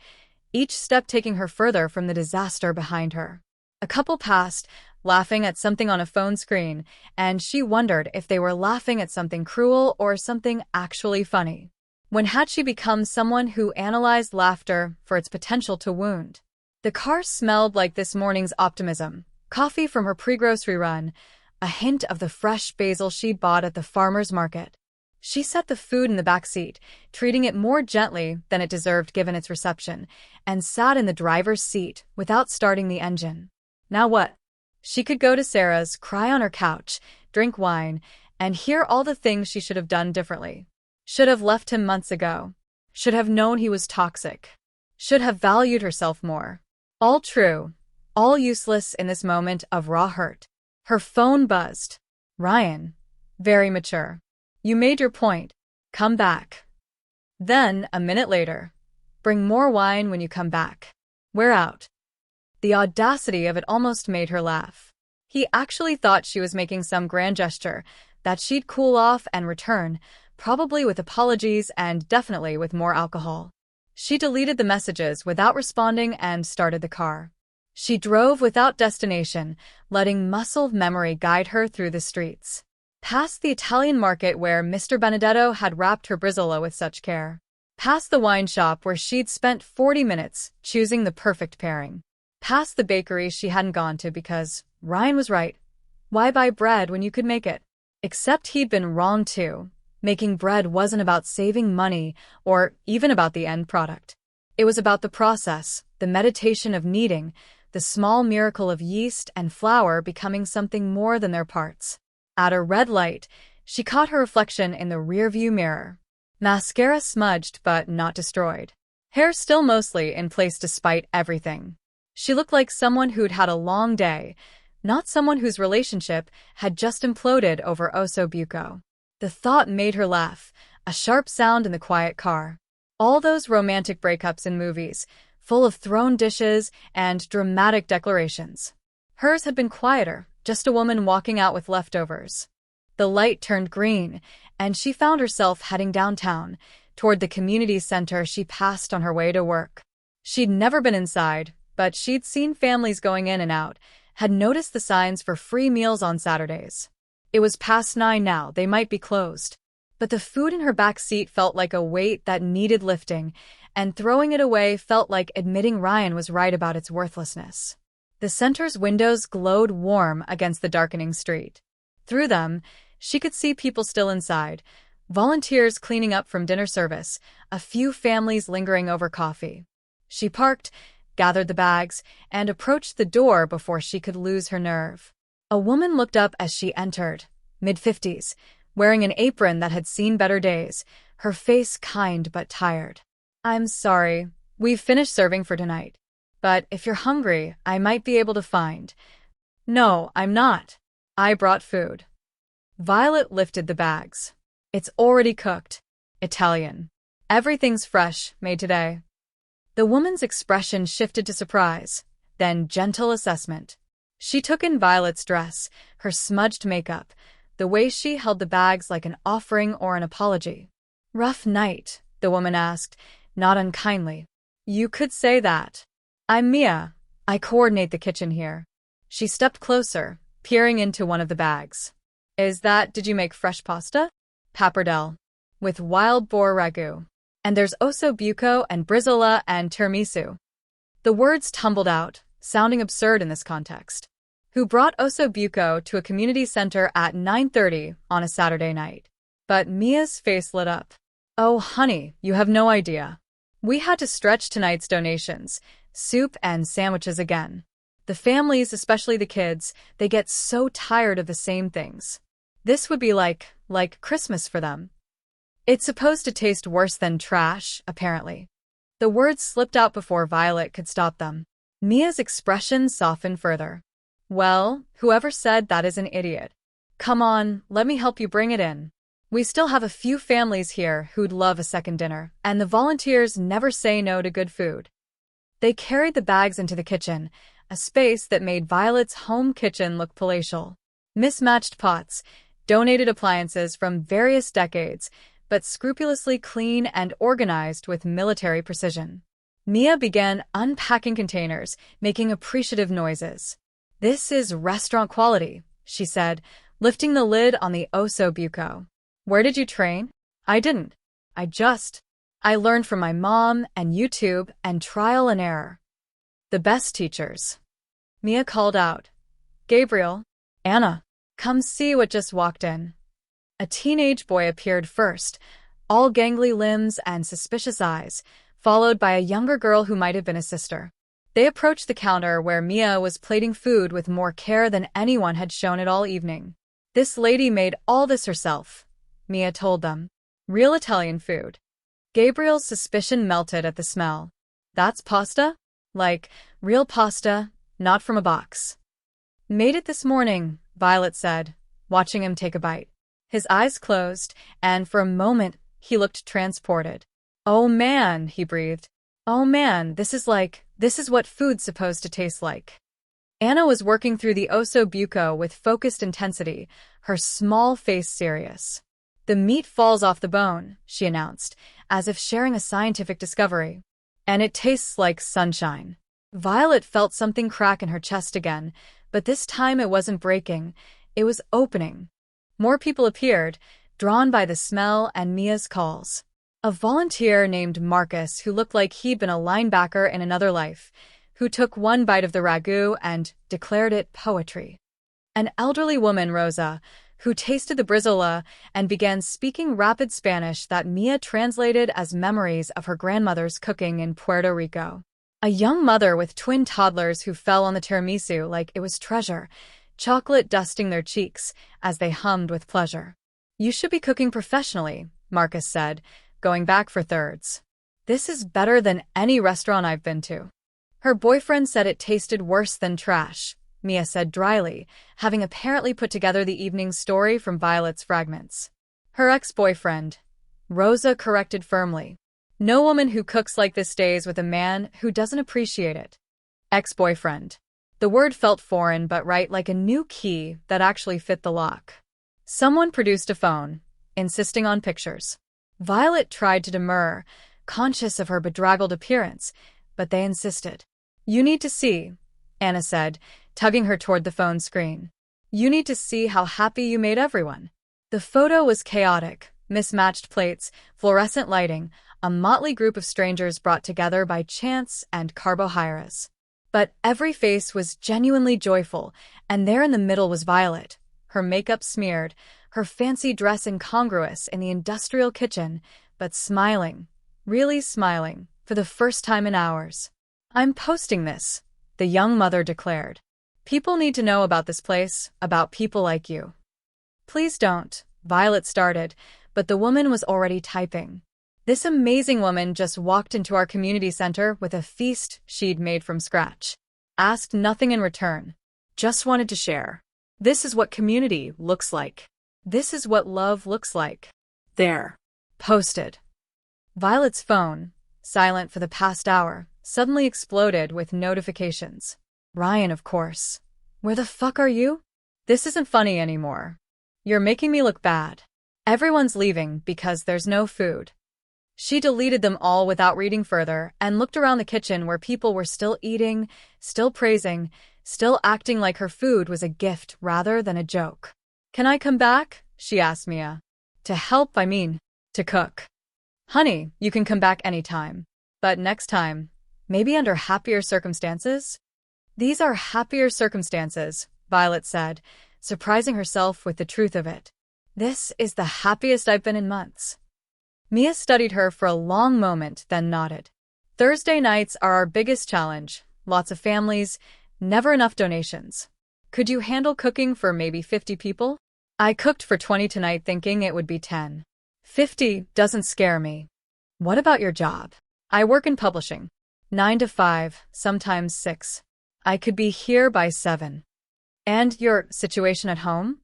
each step taking her further from the disaster behind her. A couple passed, laughing at something on a phone screen, and she wondered if they were laughing at something cruel or something actually funny. When had she become someone who analyzed laughter for its potential to wound? The car smelled like this morning's optimism, coffee from her pre-grocery run, a hint of the fresh basil she'd bought at the farmer's market. She set the food in the back seat, treating it more gently than it deserved given its reception, and sat in the driver's seat without starting the engine. Now what? She could go to Sarah's, cry on her couch, drink wine, and hear all the things she should have done differently. Should have left him months ago. Should have known he was toxic. Should have valued herself more. All true, all useless in this moment of raw hurt. Her phone buzzed. Ryan. Very mature. You made your point. Come back. Then, a minute later. Bring more wine when you come back. We're out. The audacity of it almost made her laugh. He actually thought she was making some grand gesture, that she'd cool off and return, probably with apologies and definitely with more alcohol. She deleted the messages without responding and started the car. She drove without destination, letting muscle memory guide her through the streets. Past the Italian market where Mr. Benedetto had wrapped her brizola with such care. Past the wine shop where she'd spent 40 minutes choosing the perfect pairing. Past the bakery she hadn't gone to because Ryan was right. Why buy bread when you could make it? Except he'd been wrong too. Making bread wasn't about saving money or even about the end product. It was about the process, the meditation of kneading, the small miracle of yeast and flour becoming something more than their parts. At a red light, she caught her reflection in the rearview mirror. Mascara smudged but not destroyed. Hair still mostly in place despite everything. She looked like someone who'd had a long day, not someone whose relationship had just imploded over osso buco. The thought made her laugh, a sharp sound in the quiet car. All those romantic breakups in movies, full of thrown dishes and dramatic declarations. Hers had been quieter, just a woman walking out with leftovers. The light turned green, and she found herself heading downtown, toward the community center she passed on her way to work. She'd never been inside, but she'd seen families going in and out, had noticed the signs for free meals on Saturdays. It was past 9 now, they might be closed. But the food in her back seat felt like a weight that needed lifting, and throwing it away felt like admitting Ryan was right about its worthlessness. The center's windows glowed warm against the darkening street. Through them, she could see people still inside, volunteers cleaning up from dinner service, a few families lingering over coffee. She parked, gathered the bags, and approached the door before she could lose her nerve. A woman looked up as she entered, mid-50s, wearing an apron that had seen better days, her face kind but tired. I'm sorry, we've finished serving for tonight. But if you're hungry, I might be able to find. No, I'm not. I brought food. Violet lifted the bags. It's already cooked. Italian. Everything's fresh, made today. The woman's expression shifted to surprise, then gentle assessment. She took in Violet's dress, her smudged makeup, the way she held the bags like an offering or an apology. Rough night, the woman asked, not unkindly. You could say that. I'm Mia. I coordinate the kitchen here. She stepped closer, peering into one of the bags. Did you make fresh pasta? Pappardelle. With wild boar ragu. And there's osso buco and brizola and tiramisu. The words tumbled out, sounding absurd in this context. Who brought osso buco to a community center at 9:30 on a Saturday night? But Mia's face lit up. Oh, honey, you have no idea. We had to stretch tonight's donations, soup and sandwiches again. The families, especially the kids, they get so tired of the same things. This would be like Christmas for them. It's supposed to taste worse than trash, apparently. The words slipped out before Violet could stop them. Mia's expression softened further. Well, whoever said that is an idiot. Come on, let me help you bring it in. We still have a few families here who'd love a second dinner, and the volunteers never say no to good food. They carried the bags into the kitchen, a space that made Violet's home kitchen look palatial. Mismatched pots, donated appliances from various decades, but scrupulously clean and organized with military precision. Mia began unpacking containers, making appreciative noises. This is restaurant quality, she said, lifting the lid on the osso buco. Where did you train? I didn't. I just I learned from my mom and YouTube and trial and error. The best teachers. Mia called out. Gabriel, Anna, come see what just walked in. A teenage boy appeared first, all gangly limbs and suspicious eyes, followed by a younger girl who might have been a sister. They approached the counter where Mia was plating food with more care than anyone had shown it all evening. This lady made all this herself, Mia told them. Real Italian food. Gabriel's suspicion melted at the smell. That's pasta? Like, real pasta, not from a box. Made it this morning, Violet said, watching him take a bite. His eyes closed, and for a moment, he looked transported. Oh man, he breathed. Oh man, this is what food's supposed to taste like. Anna was working through the osso buco with focused intensity, her small face serious. The meat falls off the bone, she announced, as if sharing a scientific discovery. And it tastes like sunshine. Violet felt something crack in her chest again, but this time it wasn't breaking, it was opening. More people appeared, drawn by the smell and Mia's calls. A volunteer named Marcus, who looked like he'd been a linebacker in another life, who took one bite of the ragu and declared it poetry. An elderly woman, Rosa, who tasted the brizola and began speaking rapid Spanish that Mia translated as memories of her grandmother's cooking in Puerto Rico. A young mother with twin toddlers who fell on the tiramisu like it was treasure, chocolate dusting their cheeks as they hummed with pleasure. You should be cooking professionally, Marcus said, going back for thirds. This is better than any restaurant I've been to. Her boyfriend said it tasted worse than trash, Mia said dryly, having apparently put together the evening's story from Violet's fragments. Her ex-boyfriend, Rosa corrected firmly. No woman who cooks like this stays with a man who doesn't appreciate it. Ex-boyfriend. The word felt foreign but right, like a new key that actually fit the lock. Someone produced a phone, insisting on pictures. Violet tried to demur, conscious of her bedraggled appearance, but they insisted. You need to see, Anna said, tugging her toward the phone screen. You need to see how happy you made everyone. The photo was chaotic, mismatched plates, fluorescent lighting, a motley group of strangers brought together by chance and carbohydrates. But every face was genuinely joyful, and there in the middle was Violet, her makeup smeared, her fancy dress incongruous in the industrial kitchen, but smiling, really smiling, for the first time in hours. I'm posting this, the young mother declared. People need to know about this place, about people like you. Please don't, Violet started, but the woman was already typing. This amazing woman just walked into our community center with a feast she'd made from scratch. Asked nothing in return. Just wanted to share. This is what community looks like. This is what love looks like. There. Posted. Violet's phone, silent for the past hour, suddenly exploded with notifications. Ryan, of course. Where the fuck are you? This isn't funny anymore. You're making me look bad. Everyone's leaving because there's no food. She deleted them all without reading further and looked around the kitchen where people were still eating, still praising, still acting like her food was a gift rather than a joke. Can I come back? She asked Mia. To help, I mean, to cook. Honey, you can come back anytime. But next time, maybe under happier circumstances? These are happier circumstances, Violet said, surprising herself with the truth of it. This is the happiest I've been in months. Mia studied her for a long moment, then nodded. Thursday nights are our biggest challenge. Lots of families, never enough donations. Could you handle cooking for maybe 50 people? I cooked for 20 tonight thinking it would be 10. 50 doesn't scare me. What about your job? I work in publishing. 9 to 5, sometimes 6. I could be here by 7. And your situation at home?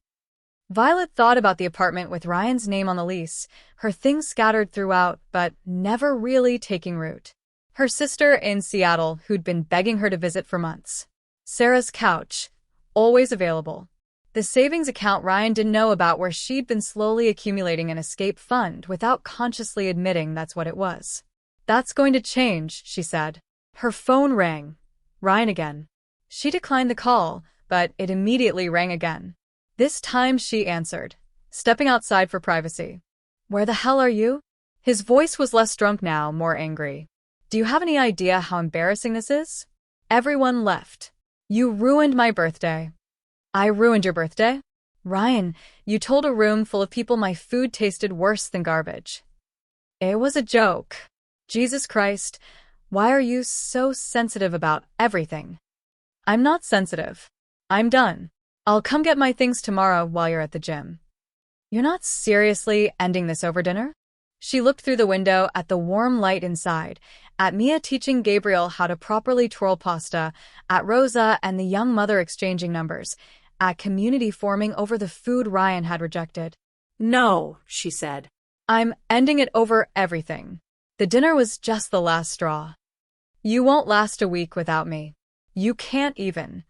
Violet thought about the apartment with Ryan's name on the lease, her things scattered throughout, but never really taking root. Her sister in Seattle, who'd been begging her to visit for months. Sarah's couch, always available. The savings account Ryan didn't know about where she'd been slowly accumulating an escape fund without consciously admitting that's what it was. That's going to change, she said. Her phone rang. Ryan again. She declined the call, but it immediately rang again. This time she answered, stepping outside for privacy. Where the hell are you? His voice was less drunk now, more angry. Do you have any idea how embarrassing this is? Everyone left. You ruined my birthday. I ruined your birthday? Ryan, you told a room full of people my food tasted worse than garbage. It was a joke. Jesus Christ, why are you so sensitive about everything? I'm not sensitive. I'm done. I'll come get my things tomorrow while you're at the gym. You're not seriously ending this over dinner? She looked through the window at the warm light inside, at Mia teaching Gabriel how to properly twirl pasta, at Rosa and the young mother exchanging numbers, at community forming over the food Ryan had rejected. No, she said. I'm ending it over everything. The dinner was just the last straw. You won't last a week without me. You can't even.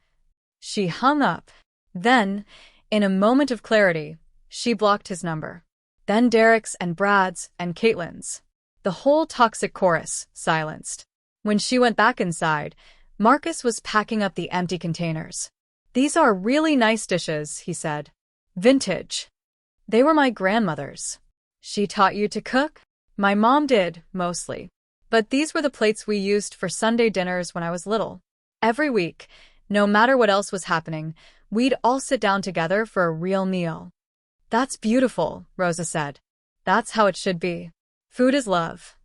She hung up. Then, in a moment of clarity, she blocked his number. Then Derek's and Brad's and Caitlin's. The whole toxic chorus silenced. When she went back inside, Marcus was packing up the empty containers. These are really nice dishes, he said. Vintage. They were my grandmother's. She taught you to cook? My mom did, mostly. But these were the plates we used for Sunday dinners when I was little. Every week, no matter what else was happening, we'd all sit down together for a real meal. That's beautiful, Rosa said. That's how it should be. Food is love.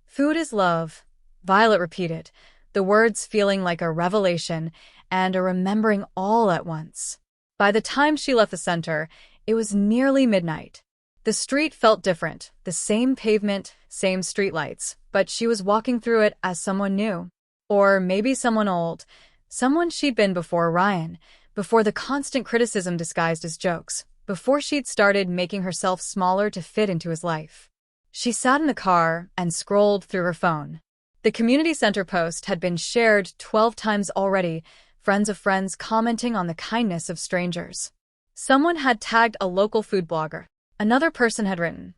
Food is love, Violet repeated, the words feeling like a revelation and a remembering all at once. By the time she left the center, it was nearly midnight. The street felt different, the same pavement, same streetlights, but she was walking through it as someone new. Or maybe someone old, someone she'd been before Ryan, before the constant criticism disguised as jokes, before she'd started making herself smaller to fit into his life. She sat in the car and scrolled through her phone. The community center post had been shared 12 times already, friends of friends commenting on the kindness of strangers. Someone had tagged a local food blogger. Another person had written,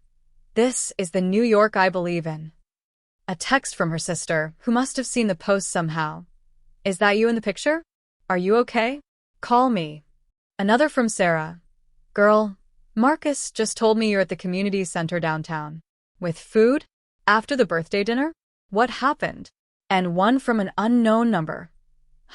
"This is the New York I believe in." A text from her sister, who must have seen the post somehow. "Is that you in the picture? Are you okay? Call me." Another from Sarah. "Girl, Marcus just told me you're at the community center downtown. With food? After the birthday dinner? What happened?" And one from an unknown number.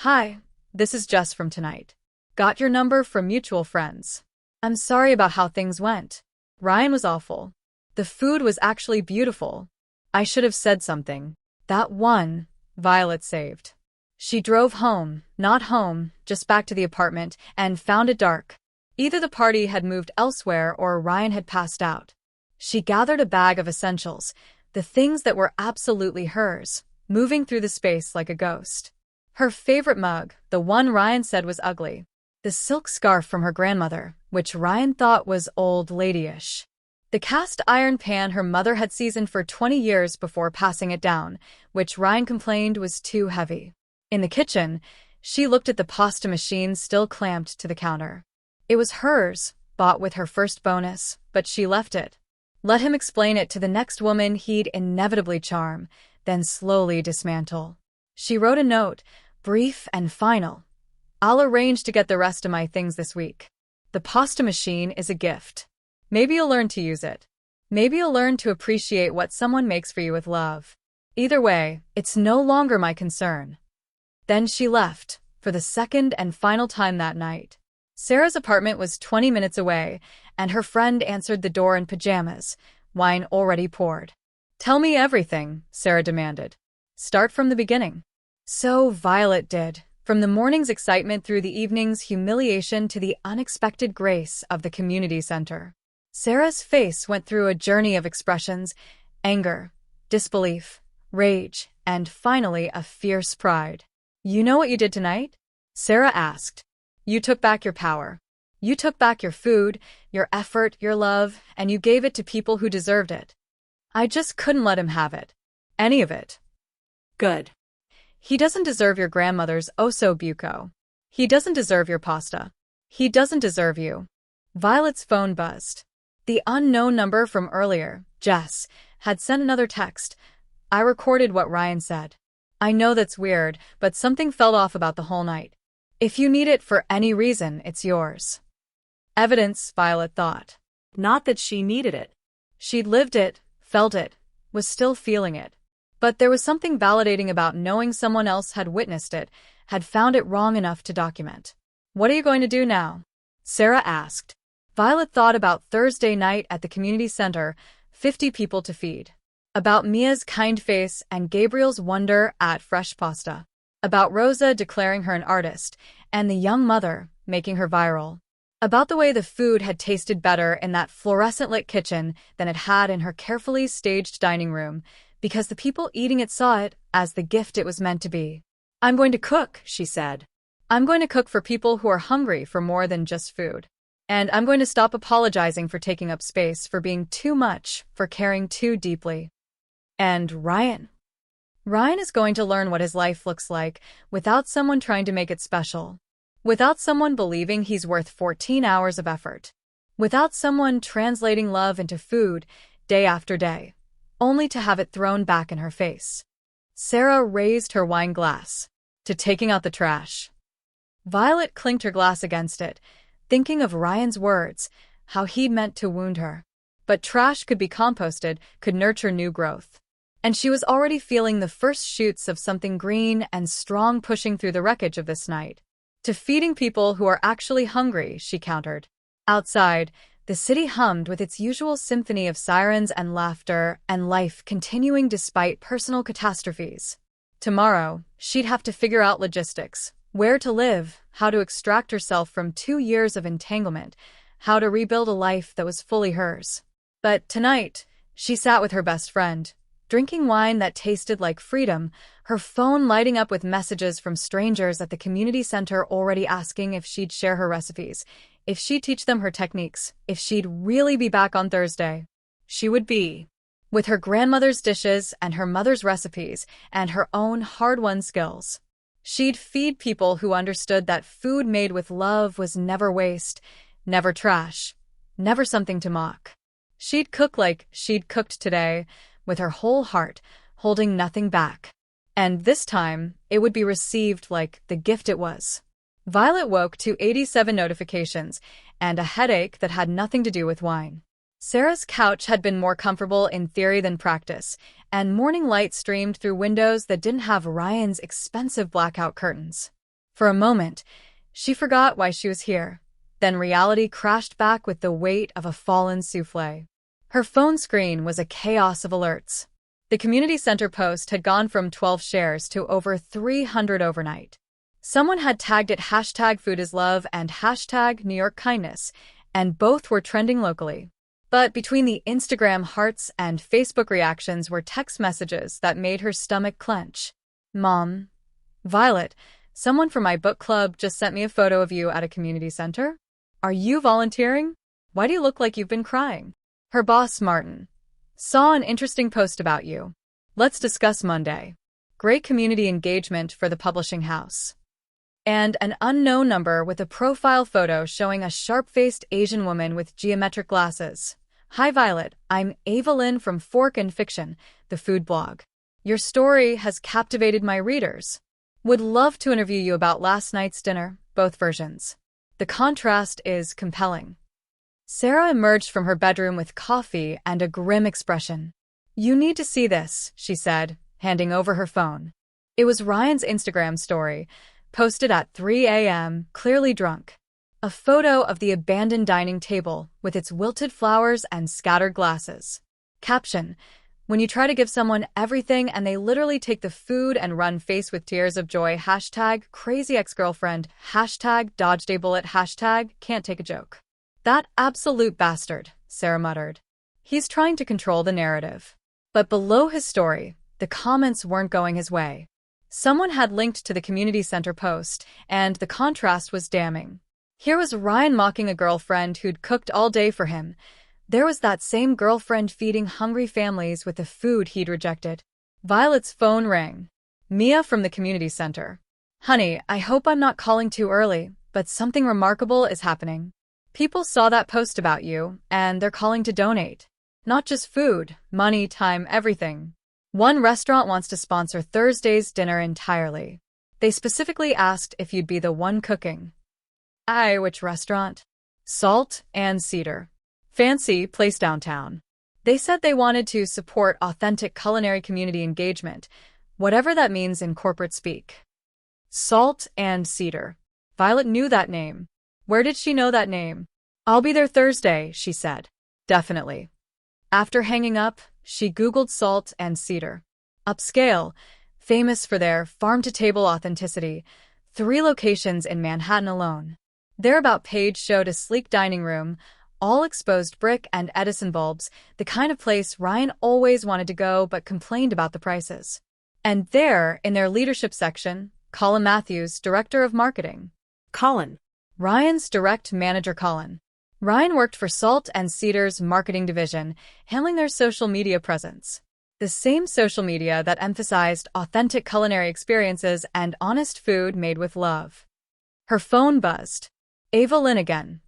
"Hi, this is Jess from tonight. Got your number from mutual friends. I'm sorry about how things went. Ryan was awful. The food was actually beautiful. I should have said something." That one, Violet saved. She drove home, not home, just back to the apartment, and found it dark. Either the party had moved elsewhere or Ryan had passed out. She gathered a bag of essentials, the things that were absolutely hers, moving through the space like a ghost. Her favorite mug, the one Ryan said was ugly. The silk scarf from her grandmother, which Ryan thought was old ladyish. The cast iron pan her mother had seasoned for 20 years before passing it down, which Ryan complained was too heavy. In the kitchen, she looked at the pasta machine still clamped to the counter. It was hers, bought with her first bonus, but she left it. Let him explain it to the next woman he'd inevitably charm, then slowly dismantle. She wrote a note, brief and final. "I'll arrange to get the rest of my things this week. The pasta machine is a gift. Maybe you'll learn to use it. Maybe you'll learn to appreciate what someone makes for you with love. Either way, it's no longer my concern." Then she left, for the second and final time that night. Sarah's apartment was 20 minutes away, and her friend answered the door in pajamas, wine already poured. "Tell me everything," Sarah demanded. "Start from the beginning." So Violet did, from the morning's excitement through the evening's humiliation to the unexpected grace of the community center. Sarah's face went through a journey of expressions: anger, disbelief, rage, and finally a fierce pride. "You know what you did tonight?" Sarah asked. "You took back your power. You took back your food, your effort, your love, and you gave it to people who deserved it. I just couldn't let him have it. Any of it." "Good. He doesn't deserve your grandmother's osso buco. He doesn't deserve your pasta. He doesn't deserve you." Violet's phone buzzed. The unknown number from earlier, Jess, had sent another text. "I recorded what Ryan said. I know that's weird, but something felt off about the whole night. If you need it for any reason, it's yours." Evidence, Violet thought. Not that she needed it. She'd lived it, felt it, was still feeling it. But there was something validating about knowing someone else had witnessed it, had found it wrong enough to document. "What are you going to do now?" Sarah asked. Violet thought about Thursday night at the community center, 50 people to feed. About Mia's kind face and Gabriel's wonder at fresh pasta. About Rosa declaring her an artist, and the young mother making her viral. About the way the food had tasted better in that fluorescent-lit kitchen than it had in her carefully staged dining room, because the people eating it saw it as the gift it was meant to be. "I'm going to cook," she said. "I'm going to cook for people who are hungry for more than just food. And I'm going to stop apologizing for taking up space, for being too much, for caring too deeply." And Ryan? Ryan is going to learn what his life looks like without someone trying to make it special. Without someone believing he's worth 14 hours of effort. Without someone translating love into food day after day, only to have it thrown back in her face. Sarah raised her wine glass to taking out the trash. Violet clinked her glass against it, thinking of Ryan's words, how he'd meant to wound her. But trash could be composted, could nurture new growth. And she was already feeling the first shoots of something green and strong pushing through the wreckage of this night. "To feeding people who are actually hungry," she countered. Outside, the city hummed with its usual symphony of sirens and laughter and life continuing despite personal catastrophes. Tomorrow, she'd have to figure out logistics, where to live, how to extract herself from 2 years of entanglement, how to rebuild a life that was fully hers. But tonight, she sat with her best friend, drinking wine that tasted like freedom, her phone lighting up with messages from strangers at the community center already asking if she'd share her recipes, if she'd teach them her techniques, if she'd really be back on Thursday. She would be. With her grandmother's dishes and her mother's recipes and her own hard-won skills. She'd feed people who understood that food made with love was never waste, never trash, never something to mock. She'd cook like she'd cooked today, with her whole heart, holding nothing back. And this time, it would be received like the gift it was. Violet woke to 87 notifications and a headache that had nothing to do with wine. Sarah's couch had been more comfortable in theory than practice, and morning light streamed through windows that didn't have Ryan's expensive blackout curtains. For a moment, she forgot why she was here. Then reality crashed back with the weight of a fallen soufflé. Her phone screen was a chaos of alerts. The community center post had gone from 12 shares to over 300 overnight. Someone had tagged it #FoodIsLove and #NewYorkKindness, and both were trending locally. But between the Instagram hearts and Facebook reactions were text messages that made her stomach clench. "Mom, Violet, someone from my book club just sent me a photo of you at a community center. Are you volunteering? Why do you look like you've been crying? Her boss, Martin, saw an interesting post about you. Let's discuss Monday." Great community engagement for the publishing house. And an unknown number with a profile photo showing a sharp-faced Asian woman with geometric glasses. "Hi Violet, I'm Ava Lynn from Fork and Fiction, the food blog. Your story has captivated my readers. Would love to interview you about last night's dinner, both versions. The contrast is compelling." Sarah emerged from her bedroom with coffee and a grim expression. "You need to see this," she said, handing over her phone. It was Ryan's Instagram story, posted at 3 a.m., clearly drunk. A photo of the abandoned dining table with its wilted flowers and scattered glasses. Caption: "When you try to give someone everything and they literally take the food and run face with tears of joy, #crazy-ex-girlfriend, #dodged-a-bullet, #can't take a joke. That absolute bastard," Sarah muttered. "He's trying to control the narrative." But below his story, the comments weren't going his way. Someone had linked to the community center post, and the contrast was damning. Here was Ryan mocking a girlfriend who'd cooked all day for him. There was that same girlfriend feeding hungry families with the food he'd rejected. Violet's phone rang. Mia from the community center. "Honey, I hope I'm not calling too early, but something remarkable is happening. People saw that post about you, and they're calling to donate. Not just food, money, time, everything. One restaurant wants to sponsor Thursday's dinner entirely. They specifically asked if you'd be the one cooking." "Which restaurant?" "Salt and Cedar. Fancy place downtown." They said they wanted to support authentic culinary community engagement, whatever that means in corporate speak. Salt and Cedar. Violet knew that name. Where did she know that name? I'll be there Thursday, she said. Definitely. After hanging up, she Googled Salt and Cedar. Upscale, famous for their farm-to-table authenticity, 3 locations in Manhattan alone. Their About page showed a sleek dining room, all exposed brick and Edison bulbs, the kind of place Ryan always wanted to go but complained about the prices. And there, in their leadership section, Colin Matthews, director of marketing. Colin. Ryan's direct manager Colin. Ryan worked for Salt and Cedar's marketing division, handling their social media presence. The same social media that emphasized authentic culinary experiences and honest food made with love. Her phone buzzed. Ava Lynn again.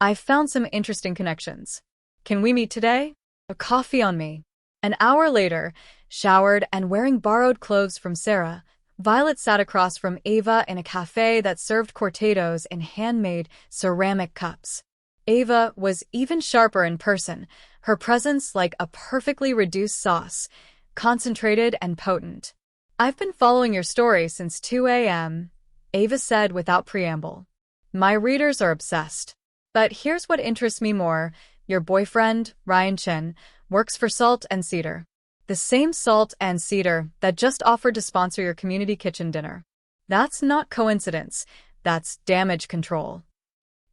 I've found some interesting connections. Can we meet today? A coffee on me. An hour later, showered and wearing borrowed clothes from Sarah, Violet sat across from Ava in a cafe that served cortados in handmade ceramic cups. Ava was even sharper in person, her presence like a perfectly reduced sauce, concentrated and potent. I've been following your story since 2 a.m., Ava said without preamble. My readers are obsessed. But here's what interests me more. Your boyfriend, Ryan Chin, works for Salt and Cedar. The same Salt and Cedar that just offered to sponsor your community kitchen dinner. That's not coincidence. That's damage control.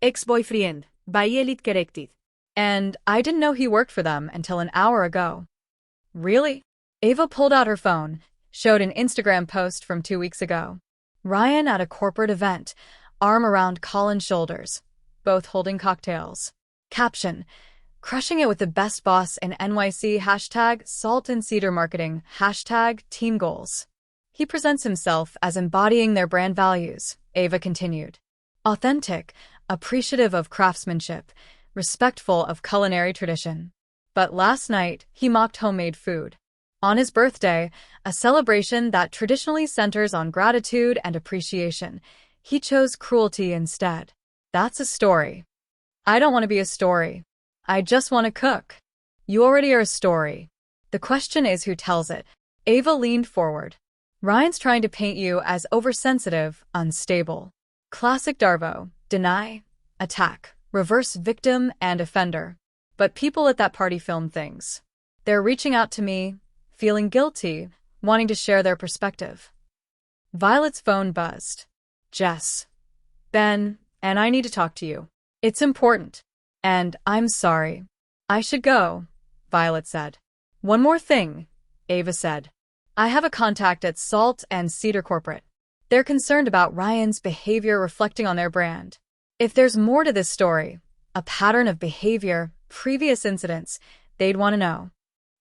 Ex-boyfriend. Violet corrected. And I didn't know he worked for them until an hour ago. Really? Ava pulled out her phone, showed an Instagram post from 2 weeks ago. Ryan at a corporate event, arm around Colin's shoulders, both holding cocktails. Caption: crushing it with the best boss in NYC, hashtag Salt and Cedar Marketing, hashtag Team Goals. He presents himself as embodying their brand values, Ava continued. Authentic, appreciative of craftsmanship, respectful of culinary tradition. But last night, he mocked homemade food. On his birthday, a celebration that traditionally centers on gratitude and appreciation, he chose cruelty instead. That's a story. I don't want to be a story. I just want to cook. You already are a story. The question is who tells it. Ava leaned forward. Ryan's trying to paint you as oversensitive, unstable. Classic Darvo, deny, attack, reverse victim and offender. But people at that party film things. They're reaching out to me, feeling guilty, wanting to share their perspective. Violet's phone buzzed. Jess. Ben, and I need to talk to you. It's important. And I'm sorry. I should go, Violet said. One more thing, Ava said. I have a contact at Salt and Cedar Corporate. They're concerned about Ryan's behavior reflecting on their brand. If there's more to this story, a pattern of behavior, previous incidents, they'd want to know.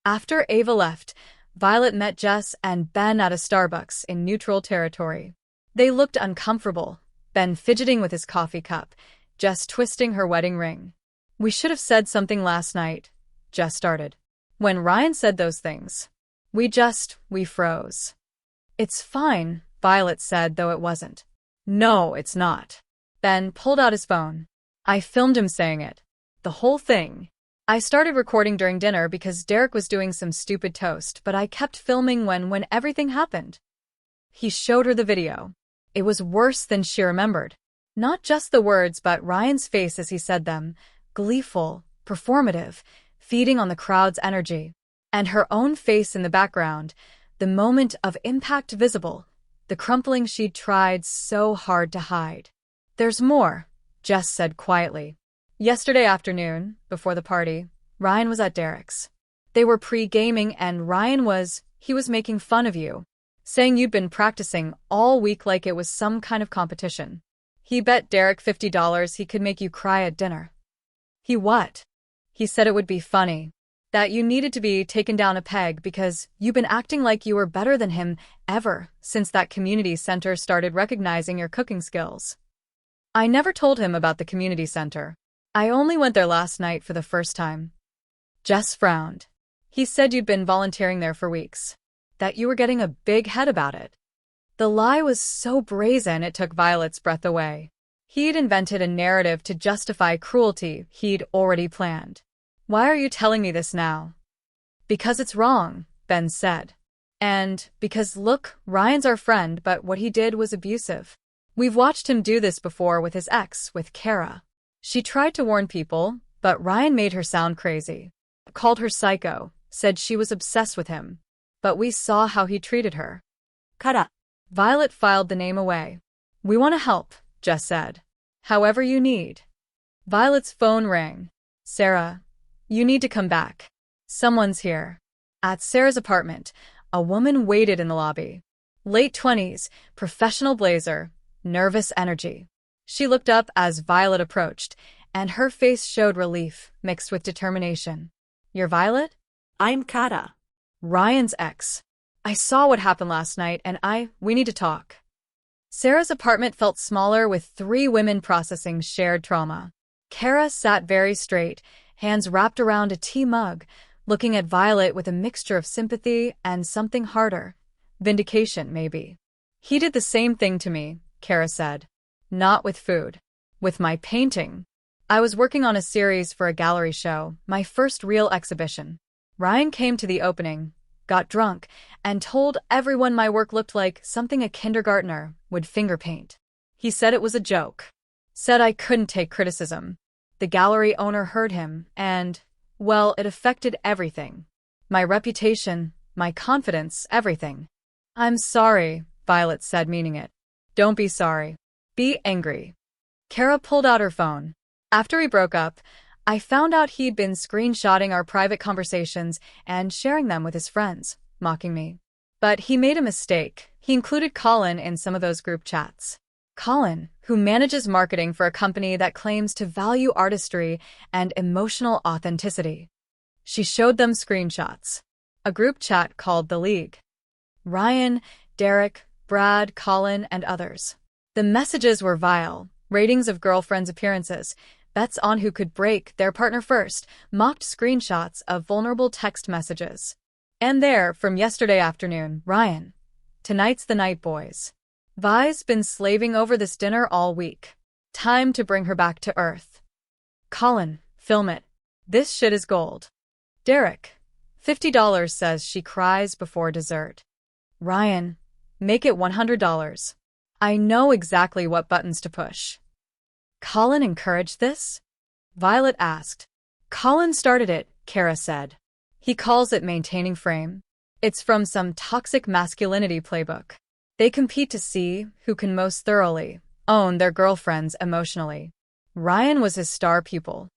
After Ava left, Violet met Jess and Ben at a Starbucks in neutral territory. They looked uncomfortable, Ben fidgeting with his coffee cup, Jess twisting her wedding ring. We should have said something last night, Jess started. When Ryan said those things, we froze. It's fine, Violet said, though it wasn't. No, it's not. Ben pulled out his phone. I filmed him saying it. The whole thing. I started recording during dinner because Derek was doing some stupid toast, but I kept filming when everything happened. He showed her the video. It was worse than she remembered. Not just the words, but Ryan's face as he said them, gleeful, performative, feeding on the crowd's energy. And her own face in the background, the moment of impact visible, the crumpling she'd tried so hard to hide. There's more, Jess said quietly. Yesterday afternoon, before the party, Ryan was at Derek's. They were pre-gaming and Ryan was making fun of you, saying you'd been practicing all week like it was some kind of competition. He bet Derek $50 he could make you cry at dinner. He what? He said it would be funny. That you needed to be taken down a peg because you've been acting like you were better than him ever since that community center started recognizing your cooking skills. I never told him about the community center. I only went there last night for the first time. Jess frowned. He said you'd been volunteering there for weeks. That you were getting a big head about it. The lie was so brazen it took Violet's breath away. He'd invented a narrative to justify cruelty he'd already planned. Why are you telling me this now? Because it's wrong, Ben said. And because, look, Ryan's our friend, but what he did was abusive. We've watched him do this before with his ex, with Kara. She tried to warn people, but Ryan made her sound crazy. Called her psycho, said she was obsessed with him. But we saw how he treated her. Kara. Violet filed the name away. We want to help, Jess said. However you need. Violet's phone rang. Sarah, you need to come back. Someone's here. At Sarah's apartment, a woman waited in the lobby. Late 20s, professional blazer, nervous energy. She looked up as Violet approached, and her face showed relief mixed with determination. You're Violet? I'm Kara. Ryan's ex. I saw what happened last night, and we need to talk. Sarah's apartment felt smaller with 3 women processing shared trauma. Kara sat very straight, hands wrapped around a tea mug, looking at Violet with a mixture of sympathy and something harder. Vindication, maybe. He did the same thing to me, Kara said. Not with food. With my painting. I was working on a series for a gallery show, my first real exhibition. Ryan came to the opening, got drunk, and told everyone my work looked like something a kindergartner would finger paint. He said it was a joke. Said I couldn't take criticism. The gallery owner heard him, and, well, it affected everything. My reputation, my confidence, everything. I'm sorry, Violet said, meaning it. Don't be sorry. Be angry. Kara pulled out her phone. After we broke up, I found out he'd been screenshotting our private conversations and sharing them with his friends, mocking me. But he made a mistake. He included Colin in some of those group chats. Colin, who manages marketing for a company that claims to value artistry and emotional authenticity. She showed them screenshots. A group chat called The League. Ryan, Derek, Brad, Colin, and others. The messages were vile. Ratings of girlfriends' appearances, bets on who could break their partner first, mocked screenshots of vulnerable text messages. And there, from yesterday afternoon, Ryan. Tonight's the night, boys. Vi's been slaving over this dinner all week. Time to bring her back to earth. Colin, film it. This shit is gold. Derek, $50 says she cries before dessert. Ryan, make it $100. I know exactly what buttons to push. Colin encouraged this? Violet asked. Colin started it, Kara said. He calls it maintaining frame. It's from some toxic masculinity playbook. They compete to see who can most thoroughly own their girlfriends emotionally. Ryan was his star pupil.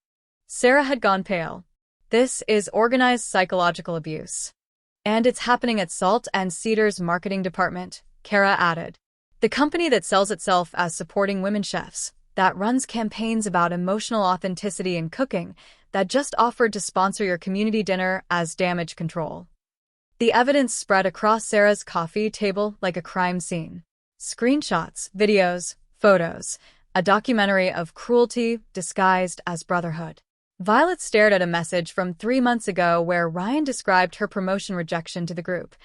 Sarah had gone pale. This is organized psychological abuse. And it's happening at Salt and Cedar's marketing department, Kara added. The company that sells itself as supporting women chefs, that runs campaigns about emotional authenticity in cooking, that just offered to sponsor your community dinner as damage control. The evidence spread across Sarah's coffee table like a crime scene. Screenshots, videos, photos, a documentary of cruelty disguised as brotherhood. Violet stared at a message from 3 months ago where Ryan described her promotion rejection to the group,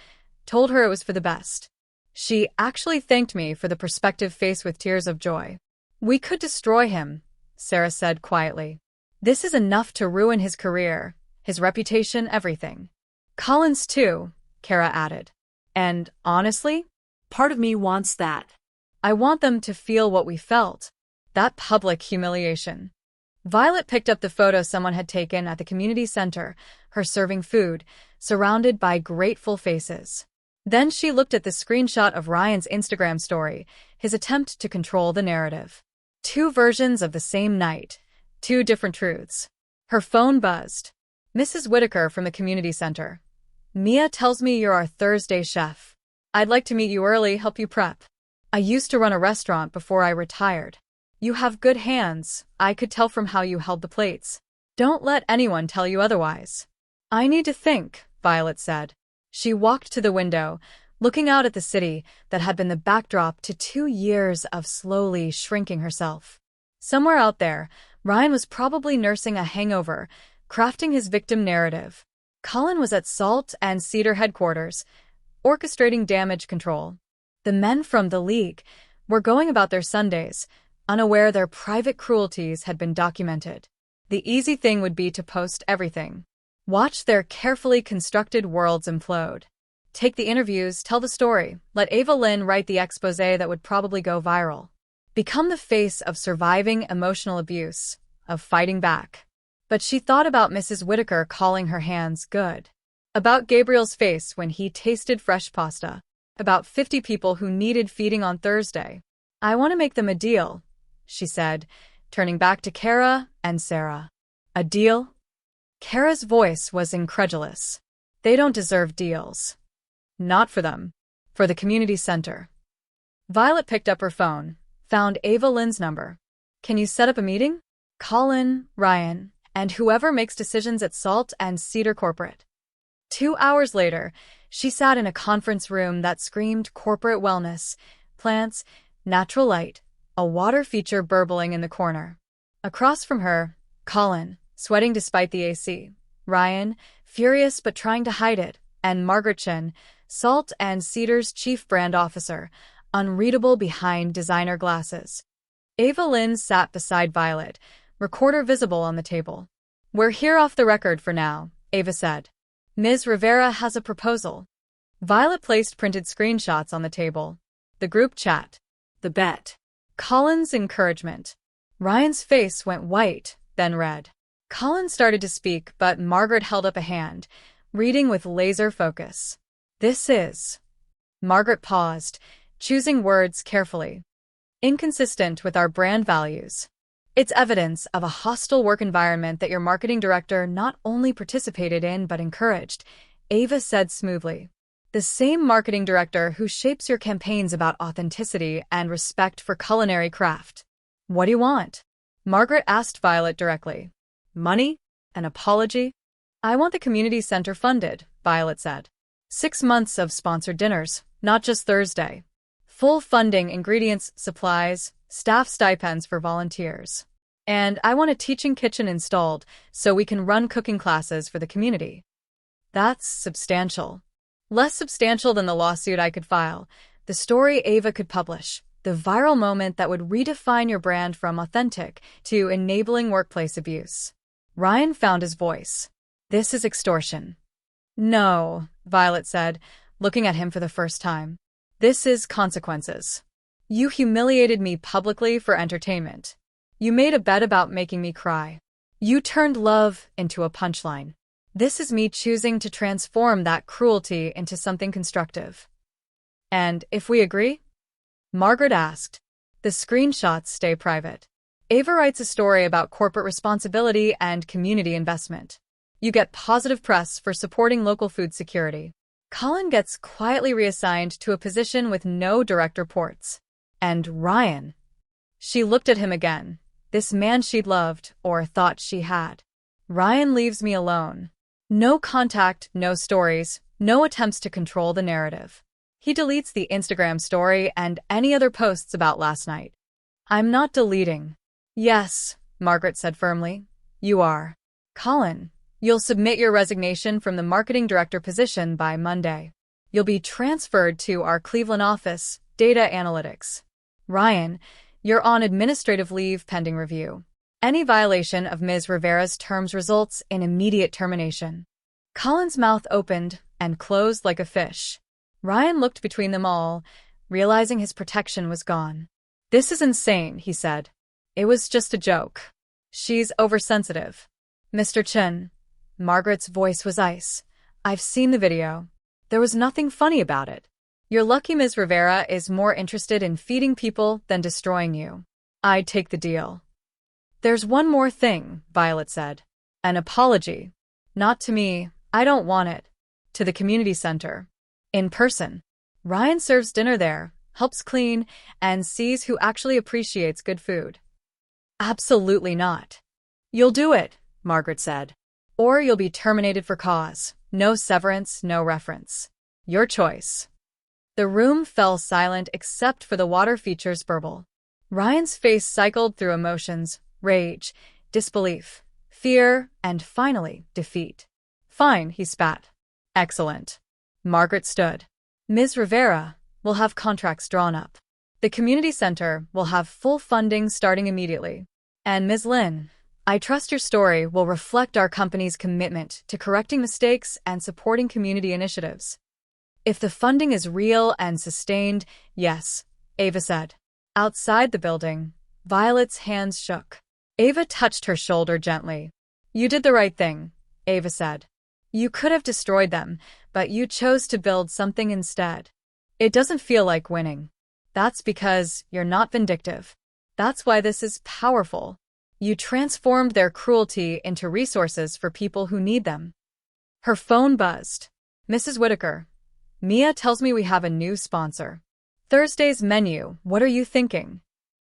told her it was for the best. She actually thanked me for the perspective face with tears of joy. We could destroy him, Sarah said quietly. This is enough to ruin his career, his reputation, everything. Colin's too, Kara added. And, honestly, Part of me wants that. I want them to feel what we felt. That public humiliation. Violet picked up the photo someone had taken at the community center, her serving food, surrounded by grateful faces. Then she looked at the screenshot of Ryan's Instagram story, his attempt to control the narrative. 2 versions of the same night, 2 different truths. Her phone buzzed. Mrs. Whitaker from the community center. Mia tells me you're our Thursday chef. I'd like to meet you early, help you prep. I used to run a restaurant before I retired. You have good hands, I could tell from how you held the plates. Don't let anyone tell you otherwise. I need to think, Violet said. She walked to the window, looking out at the city that had been the backdrop to 2 years of slowly shrinking herself. Somewhere out there, Ryan was probably nursing a hangover, crafting his victim narrative. Colin was at Salt and Cedar headquarters, orchestrating damage control. The men from the League were going about their Sundays, unaware their private cruelties had been documented. The easy thing would be to post everything. Watch their carefully constructed worlds implode. Take the interviews, tell the story, let Ava Lynn write the exposé that would probably go viral. Become the face of surviving emotional abuse, of fighting back. But she thought about Mrs. Whitaker calling her hands good. About Gabriel's face when he tasted fresh pasta. About 50 people who needed feeding on Thursday. I want to make them a deal, she said, turning back to Kara and Sarah. A deal? Kara's voice was incredulous. They don't deserve deals. Not for them. For the community center. Violet picked up her phone, found Ava Lynn's number. Can you set up a meeting? Call in Ryan and whoever makes decisions at Salt and Cedar Corporate. 2 hours later, she sat in a conference room that screamed corporate wellness, plants, natural light, a water feature burbling in the corner. Across from her, Colin, sweating despite the AC, Ryan, furious but trying to hide it, and Margaret Chin, Salt and Cedar's chief brand officer, unreadable behind designer glasses. Ava Lynn sat beside Violet, recorder visible on the table. We're here off the record for now, Ava said. Ms. Rivera has a proposal. Violet placed printed screenshots on the table. The group chat. The bet. Colin's encouragement. Ryan's face went white, then red. Colin started to speak, but Margaret held up a hand, reading with laser focus. This is... Margaret paused, choosing words carefully. Inconsistent with our brand values. It's evidence of a hostile work environment that your marketing director not only participated in but encouraged, Ava said smoothly. The same marketing director who shapes your campaigns about authenticity and respect for culinary craft. What do you want? Margaret asked Violet directly. Money? An apology? I want the community center funded, Violet said. 6 months of sponsored dinners, not just Thursday. Full funding, ingredients, supplies, staff stipends for volunteers. And I want a teaching kitchen installed so we can run cooking classes for the community. That's substantial. Less substantial than the lawsuit I could file, the story Ava could publish, the viral moment that would redefine your brand from authentic to enabling workplace abuse. Ryan found his voice. This is extortion. No, Violet said, looking at him for the first time. This is consequences. You humiliated me publicly for entertainment. You made a bet about making me cry. You turned love into a punchline. This is me choosing to transform that cruelty into something constructive. And if we agree? Margaret asked. The screenshots stay private. Ava writes a story about corporate responsibility and community investment. You get positive press for supporting local food security. Colin gets quietly reassigned to a position with no direct reports. And Ryan. She looked at him again, this man she'd loved or thought she had. Ryan leaves me alone. No contact, no stories, no attempts to control the narrative. He deletes the Instagram story and any other posts about last night. I'm not deleting. Yes, Margaret said firmly. You are. Colin, you'll submit your resignation from the marketing director position by Monday. You'll be transferred to our Cleveland office, data analytics. Ryan, you're on administrative leave pending review. Any violation of Ms. Rivera's terms results in immediate termination. Colin's mouth opened and closed like a fish. Ryan looked between them all, realizing his protection was gone. This is insane, he said. It was just a joke. She's oversensitive. Mr. Chin. Margaret's voice was ice. I've seen the video. There was nothing funny about it. You're lucky Ms. Rivera is more interested in feeding people than destroying you. I'd take the deal. There's one more thing, Violet said. An apology. Not to me, I don't want it. To the community center. In person. Ryan serves dinner there, helps clean, and sees who actually appreciates good food. Absolutely not. You'll do it, Margaret said. Or you'll be terminated for cause. No severance, no reference. Your choice. The room fell silent except for the water feature's burble. Ryan's face cycled through emotions. Rage, disbelief, fear, and finally, defeat. Fine, he spat. Excellent. Margaret stood. Ms. Rivera will have contracts drawn up. The community center will have full funding starting immediately. And Ms. Lynn, I trust your story will reflect our company's commitment to correcting mistakes and supporting community initiatives. If the funding is real and sustained, yes, Ava said. Outside the building, Violet's hands shook. Ava touched her shoulder gently. You did the right thing, Ava said. You could have destroyed them, but you chose to build something instead. It doesn't feel like winning. That's because you're not vindictive. That's why this is powerful. You transformed their cruelty into resources for people who need them. Her phone buzzed. Mrs. Whitaker, Mia tells me we have a new sponsor. Thursday's menu, what are you thinking?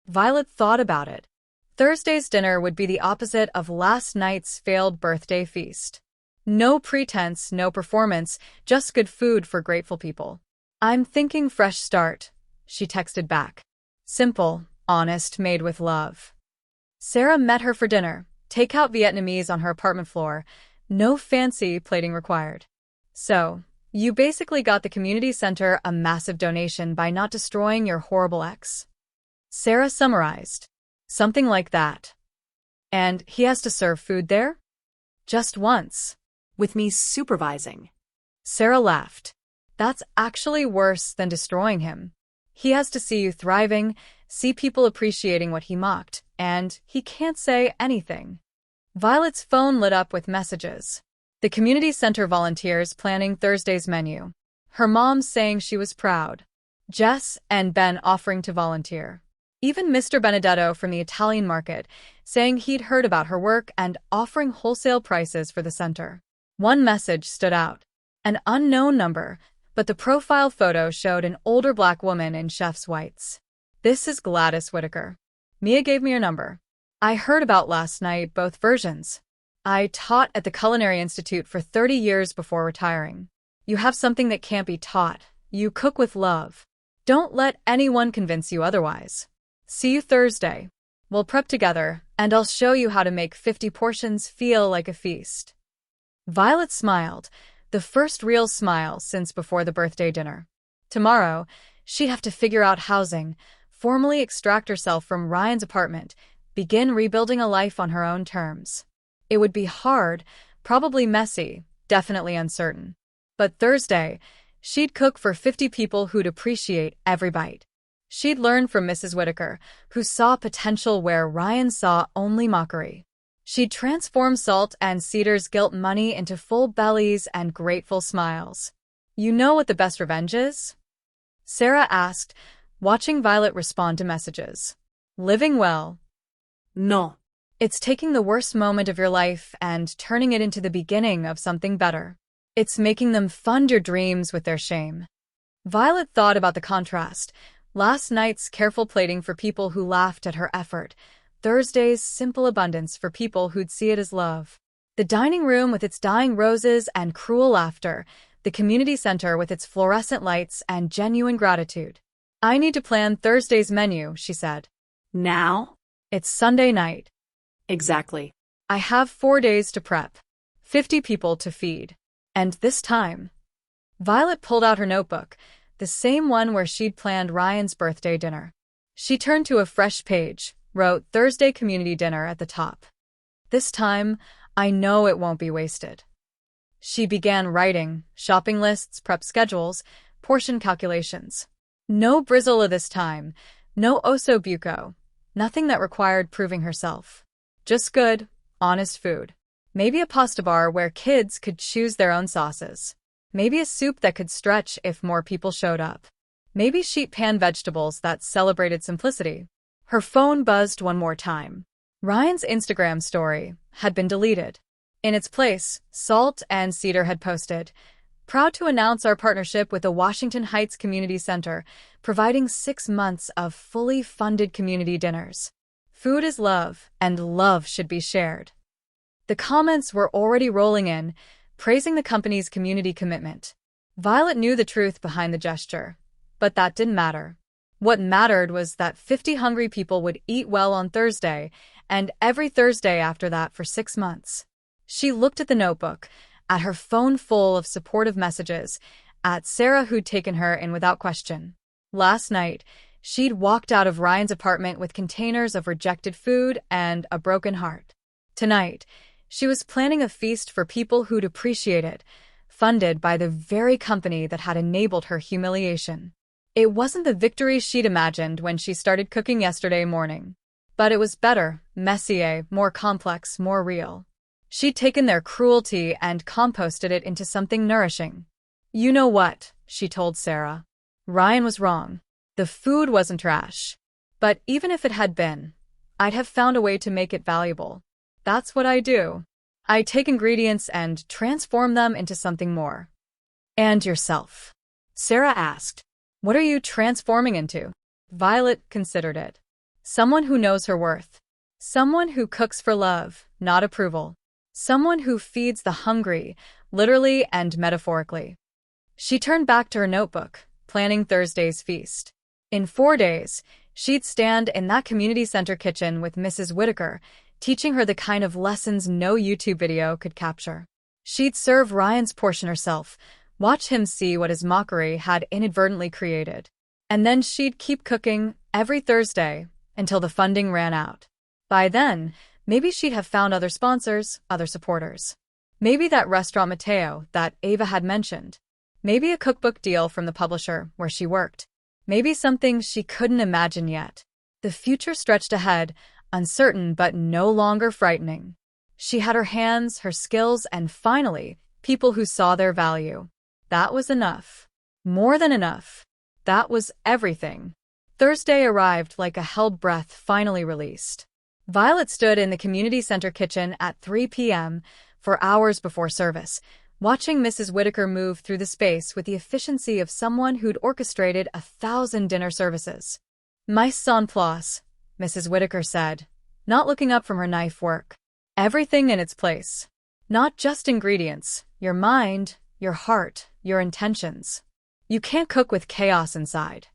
Violet thought about it. Thursday's dinner would be the opposite of last night's failed birthday feast. No pretense, no performance, just good food for grateful people. I'm thinking fresh start, she texted back. Simple, honest, made with love. Sarah met her for dinner, takeout Vietnamese on her apartment floor, no fancy plating required. So, you basically got the community center a massive donation by not destroying your horrible ex. Sarah summarized. Something like that. And he has to serve food there? Just once. With me supervising. Sarah laughed. That's actually worse than destroying him. He has to see you thriving, see people appreciating what he mocked, and he can't say anything. Violet's phone lit up with messages. The community center volunteers planning Thursday's menu. Her mom saying she was proud. Jess and Ben offering to volunteer. Even Mr. Benedetto from the Italian market saying he'd heard about her work and offering wholesale prices for the center. One message stood out. An unknown number, but the profile photo showed an older black woman in chef's whites. This is Gladys Whitaker. Mia gave me your number. I heard about last night both versions. I taught at the Culinary Institute for 30 years before retiring. You have something that can't be taught. You cook with love. Don't let anyone convince you otherwise. See you Thursday. We'll prep together, and I'll show you how to make 50 portions feel like a feast. Violet smiled, the first real smile since before the birthday dinner. Tomorrow, she'd have to figure out housing, formally extract herself from Ryan's apartment, begin rebuilding a life on her own terms. It would be hard, probably messy, definitely uncertain. But Thursday, she'd cook for 50 people who'd appreciate every bite. She'd learn from Mrs. Whitaker, who saw potential where Ryan saw only mockery. She'd transform Salt and Cedar's guilt money into full bellies and grateful smiles. You know what the best revenge is? Sarah asked, watching Violet respond to messages. Living well. No. It's taking the worst moment of your life and turning it into the beginning of something better. It's making them fund your dreams with their shame. Violet thought about the contrast. Last night's careful plating for people who laughed at her effort. Thursday's simple abundance for people who'd see it as love. The dining room with its dying roses and cruel laughter. The community center with its fluorescent lights and genuine gratitude. I need to plan Thursday's menu, she said. Now? It's Sunday night. Exactly. I have 4 days to prep. 50 people to feed. And this time. Violet pulled out her notebook, the same one where she'd planned Ryan's birthday dinner. She turned to a fresh page, wrote Thursday community dinner at the top. This time, I know it won't be wasted. She began writing, shopping lists, prep schedules, portion calculations. No brizzola this time, no osso buco, nothing that required proving herself. Just good, honest food. Maybe a pasta bar where kids could choose their own sauces. Maybe a soup that could stretch if more people showed up. Maybe sheet pan vegetables that celebrated simplicity. Her phone buzzed one more time. Ryan's Instagram story had been deleted. In its place, Salt and Cedar had posted, proud to announce our partnership with the Washington Heights Community Center, providing 6 months of fully funded community dinners. Food is love, and love should be shared. The comments were already rolling in, praising the company's community commitment. Violet knew the truth behind the gesture, but that didn't matter. What mattered was that 50 hungry people would eat well on Thursday, and every Thursday after that for 6 months. She looked at the notebook, at her phone full of supportive messages, at Sarah who'd taken her in without question. Last night, she'd walked out of Ryan's apartment with containers of rejected food and a broken heart. Tonight, she was planning a feast for people who'd appreciate it, funded by the very company that had enabled her humiliation. It wasn't the victory she'd imagined when she started cooking yesterday morning. But it was better, messier, more complex, more real. She'd taken their cruelty and composted it into something nourishing. "You know what?" she told Sarah. "Ryan was wrong. The food wasn't trash. But even if it had been, I'd have found a way to make it valuable. That's what I do. I take ingredients and transform them into something more." "And yourself?" Sarah asked. "What are you transforming into?" Violet considered it. Someone who knows her worth. Someone who cooks for love, not approval. Someone who feeds the hungry, literally and metaphorically. She turned back to her notebook, planning Thursday's feast. In 4 days, she'd stand in that community center kitchen with Mrs. Whitaker, teaching her the kind of lessons no YouTube video could capture. She'd serve Ryan's portion herself, watch him see what his mockery had inadvertently created. And then she'd keep cooking every Thursday until the funding ran out. By then, maybe she'd have found other sponsors, other supporters. Maybe that restaurant Mateo that Ava had mentioned. Maybe a cookbook deal from the publisher where she worked. Maybe something she couldn't imagine yet. The future stretched ahead, uncertain but no longer frightening. She had her hands, her skills, and finally, people who saw their value. That was enough. More than enough. That was everything. Thursday arrived like a held breath finally released. Violet stood in the community center kitchen at 3 p.m. for hours before service, watching Mrs. Whitaker move through the space with the efficiency of someone who'd orchestrated 1,000 dinner services. "Mise en place," Mrs. Whitaker said, not looking up from her knife work. "Everything in its place. Not just ingredients, your mind, your heart, your intentions. You can't cook with chaos inside."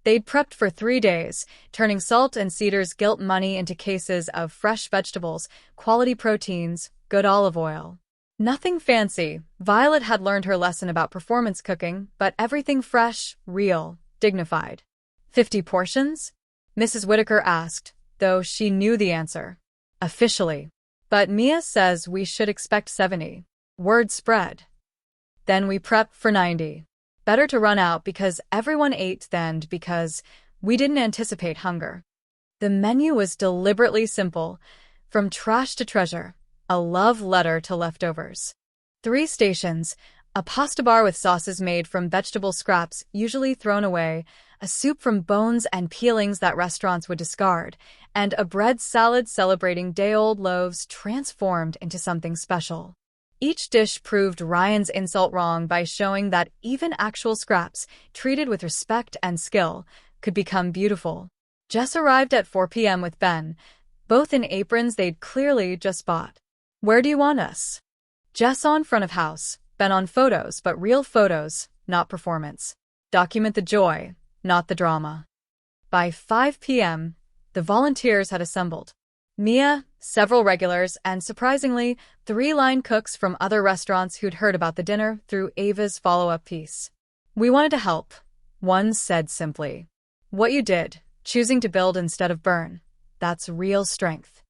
They'd prepped for 3 days, turning salt and cedar's gilt money into cases of fresh vegetables, quality proteins, good olive oil. Nothing fancy. Violet had learned her lesson about performance cooking, but everything fresh, real, dignified. 50 portions? Mrs. Whitaker asked, though she knew the answer. Officially. But Mia says we should expect 70. Word spread. Then we prep for 90. Better to run out because everyone ate than because we didn't anticipate hunger. The menu was deliberately simple, from trash to treasure, a love letter to leftovers. 3 stations, a pasta bar with sauces made from vegetable scraps usually thrown away, a soup from bones and peelings that restaurants would discard, and a bread salad celebrating day-old loaves transformed into something special. Each dish proved Ryan's insult wrong by showing that even actual scraps, treated with respect and skill, could become beautiful. Jess arrived at 4 p.m. with Ben, both in aprons they'd clearly just bought. "Where do you want us?" Jess on front of house, Ben on photos, but real photos, not performance. Document the joy, not the drama. By 5 p.m., the volunteers had assembled. Mia, several regulars, and surprisingly, 3 line cooks from other restaurants who'd heard about the dinner through Ava's follow-up piece. "We wanted to help," one said simply. "What you did, choosing to build instead of burn, that's real strength."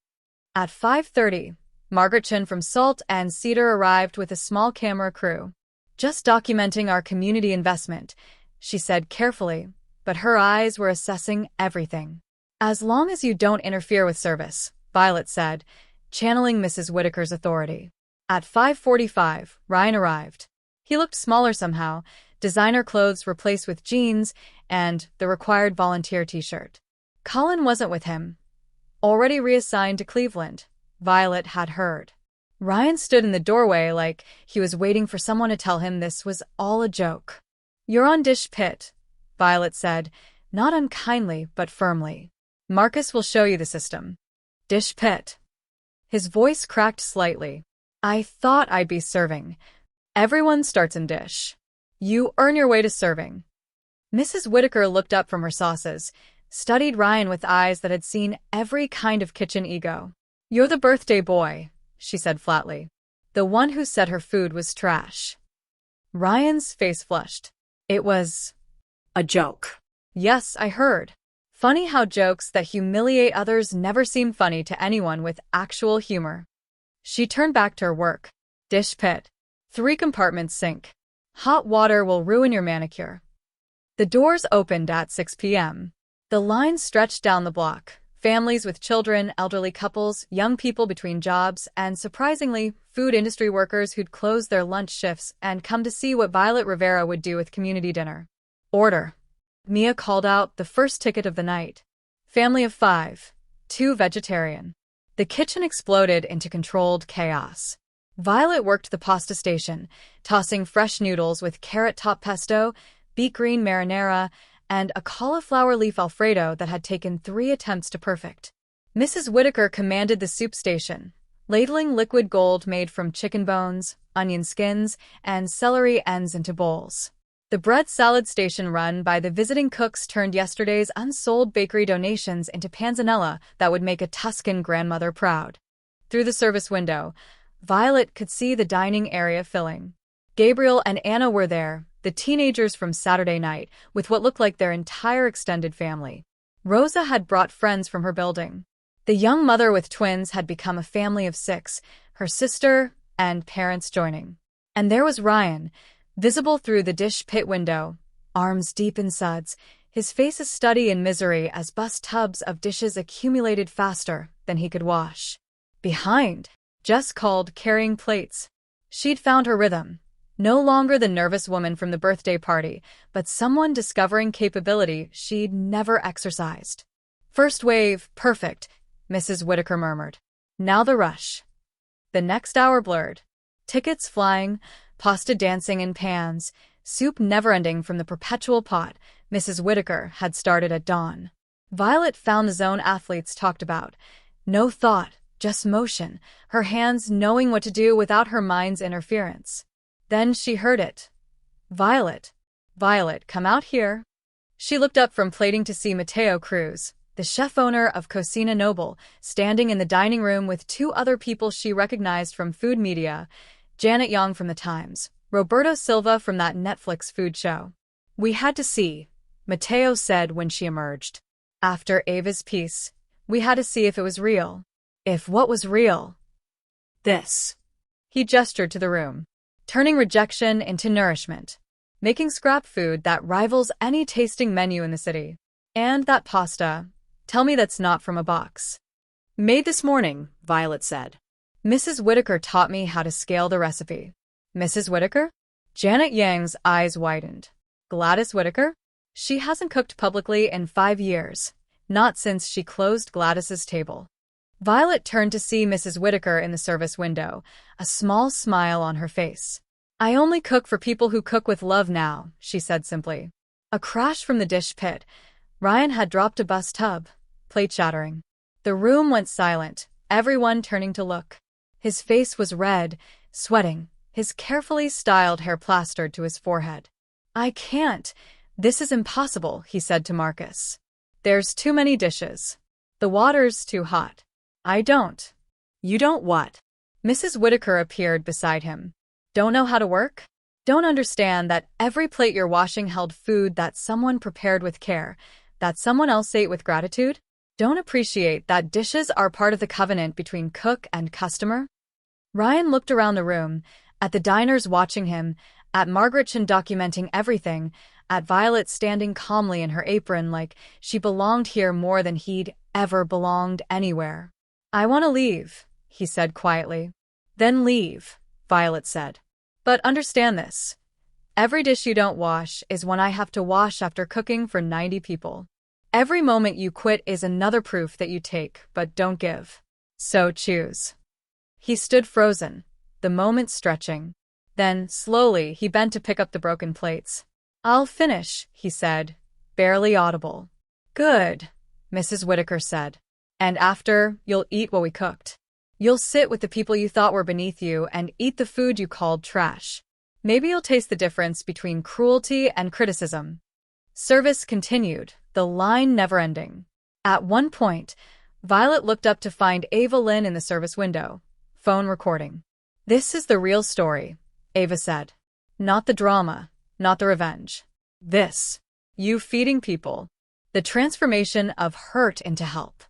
At 5:30, Margaret Chin from Salt and Cedar arrived with a small camera crew. "Just documenting our community investment," she said carefully, but her eyes were assessing everything. "As long as you don't interfere with service," Violet said, channeling Mrs. Whitaker's authority. At 5:45, Ryan arrived. He looked smaller somehow, designer clothes replaced with jeans, and the required volunteer t-shirt. Colin wasn't with him. Already reassigned to Cleveland, Violet had heard. Ryan stood in the doorway like he was waiting for someone to tell him this was all a joke. "You're on dish pit," Violet said, not unkindly but firmly. "Marcus will show you the system." "Dish pit." His voice cracked slightly. "I thought I'd be serving. Everyone starts in dish. You earn your way to serving." Mrs. Whitaker looked up from her sauces, studied Ryan with eyes that had seen every kind of kitchen ego. "You're the birthday boy," she said flatly. "The one who said her food was trash." Ryan's face flushed. "It was A joke." "Yes, I heard." Funny how jokes that humiliate others never seem funny to anyone with actual humor. She turned back to her work. Dish pit. 3-compartment sink. Hot water will ruin your manicure. The doors opened at 6 p.m. The lines stretched down the block. Families with children, elderly couples, young people between jobs, and surprisingly, food industry workers who'd closed their lunch shifts and come to see what Violet Rivera would do with community dinner. Order. Mia called out, the first ticket of the night. Family of 5. 2 vegetarian. The kitchen exploded into controlled chaos. Violet worked the pasta station, tossing fresh noodles with carrot top pesto, beet green marinara, and a cauliflower leaf alfredo that had taken 3 attempts to perfect. Mrs. Whitaker commanded the soup station, ladling liquid gold made from chicken bones, onion skins, and celery ends into bowls. The bread salad station run by the visiting cooks turned yesterday's unsold bakery donations into panzanella that would make a Tuscan grandmother proud. Through the service window, Violet could see the dining area filling. Gabriel and Anna were there, the teenagers from Saturday night, with what looked like their entire extended family. Rosa had brought friends from her building. The young mother with twins had become a family of 6, her sister and parents joining. And there was Ryan, visible through the dish pit window, arms deep in suds, his face a study in misery as bus tubs of dishes accumulated faster than he could wash. Behind, Jess called, carrying plates. She'd found her rhythm. No longer the nervous woman from the birthday party, but someone discovering capability she'd never exercised. First wave, perfect, Mrs. Whitaker murmured. Now the rush. The next hour blurred. Tickets flying, pasta dancing in pans, soup never-ending from the perpetual pot Mrs. Whitaker had started at dawn. Violet found the zone athletes talked about. No thought, just motion, her hands knowing what to do without her mind's interference. Then she heard it. Violet. Violet, come out here. She looked up from plating to see Mateo Cruz, the chef-owner of Cocina Noble, standing in the dining room with 2 other people she recognized from food media, Janet Young from The Times, Roberto Silva from that Netflix food show. We had to see, Mateo said when she emerged. After Ava's piece, we had to see if it was real. If what was real? This. He gestured to the room, turning rejection into nourishment, making scrap food that rivals any tasting menu in the city. And that pasta, tell me that's not from a box. Made this morning, Violet said. Mrs. Whitaker taught me how to scale the recipe. Mrs. Whitaker? Janet Yang's eyes widened. Gladys Whitaker? She hasn't cooked publicly in 5 years, not since she closed Gladys's table. Violet turned to see Mrs. Whitaker in the service window, a small smile on her face. I only cook for people who cook with love now, she said simply. A crash from the dish pit. Ryan had dropped a bus tub, plate shattering. The room went silent, everyone turning to look. His face was red, sweating, his carefully styled hair plastered to his forehead. I can't. This is impossible, he said to Marcus. There's too many dishes. The water's too hot. I don't. You don't what? Mrs. Whitaker appeared beside him. Don't know how to work? Don't understand that every plate you're washing held food that someone prepared with care, that someone else ate with gratitude? Don't appreciate that dishes are part of the covenant between cook and customer? Ryan looked around the room, at the diners watching him, at Margaretchen documenting everything, at Violet standing calmly in her apron like she belonged here more than he'd ever belonged anywhere. I want to leave, he said quietly. Then leave, Violet said. But understand this. Every dish you don't wash is one I have to wash after cooking for 90 people. Every moment you quit is another proof that you take but don't give. So choose. He stood frozen, the moment stretching. Then, slowly, he bent to pick up the broken plates. I'll finish, he said, barely audible. Good, Mrs. Whitaker said. And after, you'll eat what we cooked. You'll sit with the people you thought were beneath you and eat the food you called trash. Maybe you'll taste the difference between cruelty and criticism. Service continued, the line never ending. At one point, Violet looked up to find Ava Lynn in the service window, phone recording. This is the real story, Ava said. Not the drama, not the revenge. This. You feeding people. the transformation of hurt into help.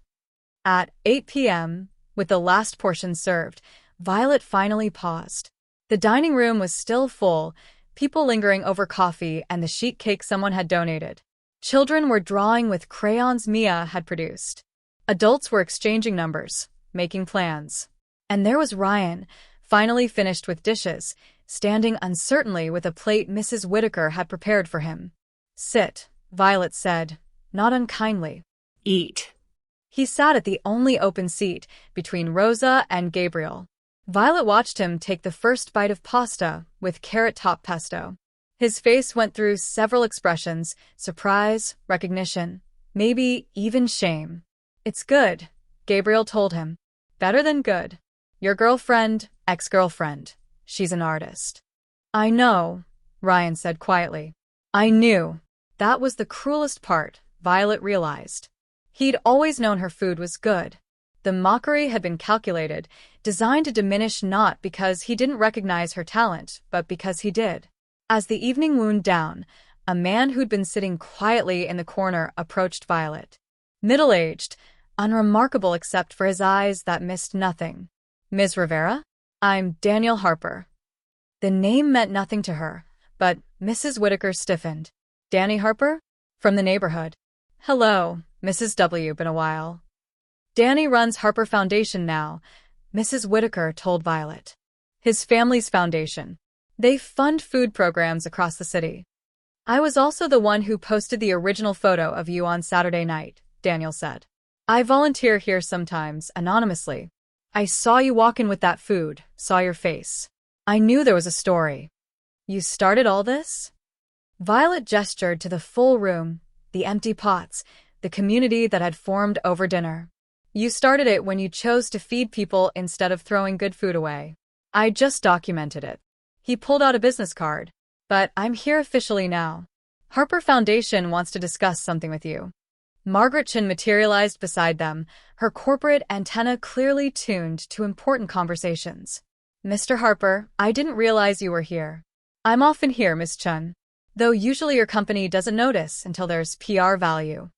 At 8 p.m., with the last portion served, Violet finally paused. The dining room was still full, people lingering over coffee and the sheet cake someone had donated. Children were drawing with crayons Mia had produced. Adults were exchanging numbers, making plans. And there was Ryan, finally finished with dishes, standing uncertainly with a plate Mrs. Whitaker had prepared for him. "Sit," Violet said, not unkindly. "Eat." He sat at the only open seat between Rosa and Gabriel. Violet watched him take the first bite of pasta with carrot top pesto. His face went through several expressions: surprise, recognition, maybe even shame. "It's good," Gabriel told him. "Better than good. Your girlfriend, ex-girlfriend. She's an artist." "I know," Ryan said quietly. "I knew." That was the cruelest part, Violet realized. He'd always known her food was good. The mockery had been calculated, designed to diminish not because he didn't recognize her talent, but because he did. As the evening wound down, a man who'd been sitting quietly in the corner approached Violet. Middle-aged, unremarkable except for his eyes that missed nothing. "Ms. Rivera? I'm Daniel Harper." The name meant nothing to her, but Mrs. Whitaker stiffened. "Danny Harper? From the neighborhood." "Hello, Mrs. W. Been a while." "Danny runs Harper Foundation now," Mrs. Whitaker told Violet. "His family's foundation. They fund food programs across the city." "I was also the one who posted the original photo of you on Saturday night," Daniel said. "I volunteer here sometimes, anonymously. I saw you walk in with that food, saw your face. I knew there was a story." "You started all this?" Violet gestured to the full room, the empty pots, the community that had formed over dinner. "You started it when you chose to feed people instead of throwing good food away. I just documented it." He pulled out a business card. "But I'm here officially now. Harper Foundation wants to discuss something with you." Margaret Chin materialized beside them, her corporate antenna clearly tuned to important conversations. "Mr. Harper, I didn't realize you were here." "I'm often here, Miss Chun. Though usually your company doesn't notice until there's PR value."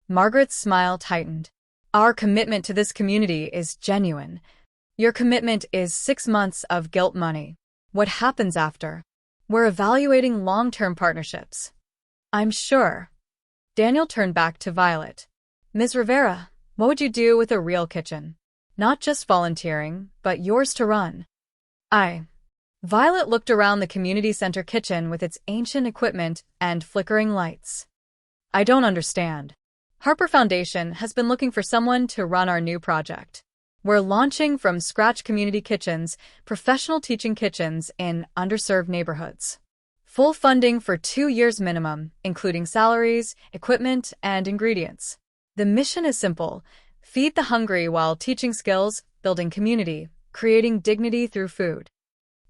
Margaret's smile tightened. "Our commitment to this community is genuine. Your commitment is 6 months of guilt money. What happens after? We're evaluating long-term partnerships." "I'm sure." Daniel turned back to Violet. "Ms. Rivera, what would you do with a real kitchen? Not just volunteering, but yours to run." Violet looked around the community center kitchen with its ancient equipment and flickering lights. "I don't understand. Harper Foundation has been looking for someone to run our new project. We're launching from scratch community kitchens, professional teaching kitchens in underserved neighborhoods. Full funding for 2 years minimum, including salaries, equipment, and ingredients. The mission is simple: feed the hungry while teaching skills, building community, creating dignity through food."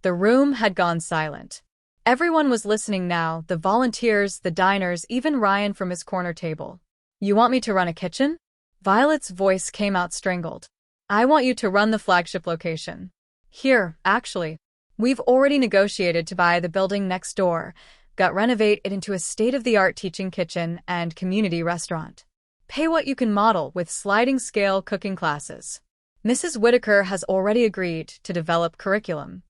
The room had gone silent. Everyone was listening now, the volunteers, the diners, even Ryan from his corner table. "You want me to run a kitchen?" Violet's voice came out strangled. "I want you to run the flagship location. Here, actually. We've already negotiated to buy the building next door, renovate it into a state-of-the-art teaching kitchen and community restaurant. Pay what you can model with sliding-scale cooking classes. Mrs. Whitaker has already agreed to develop curriculum."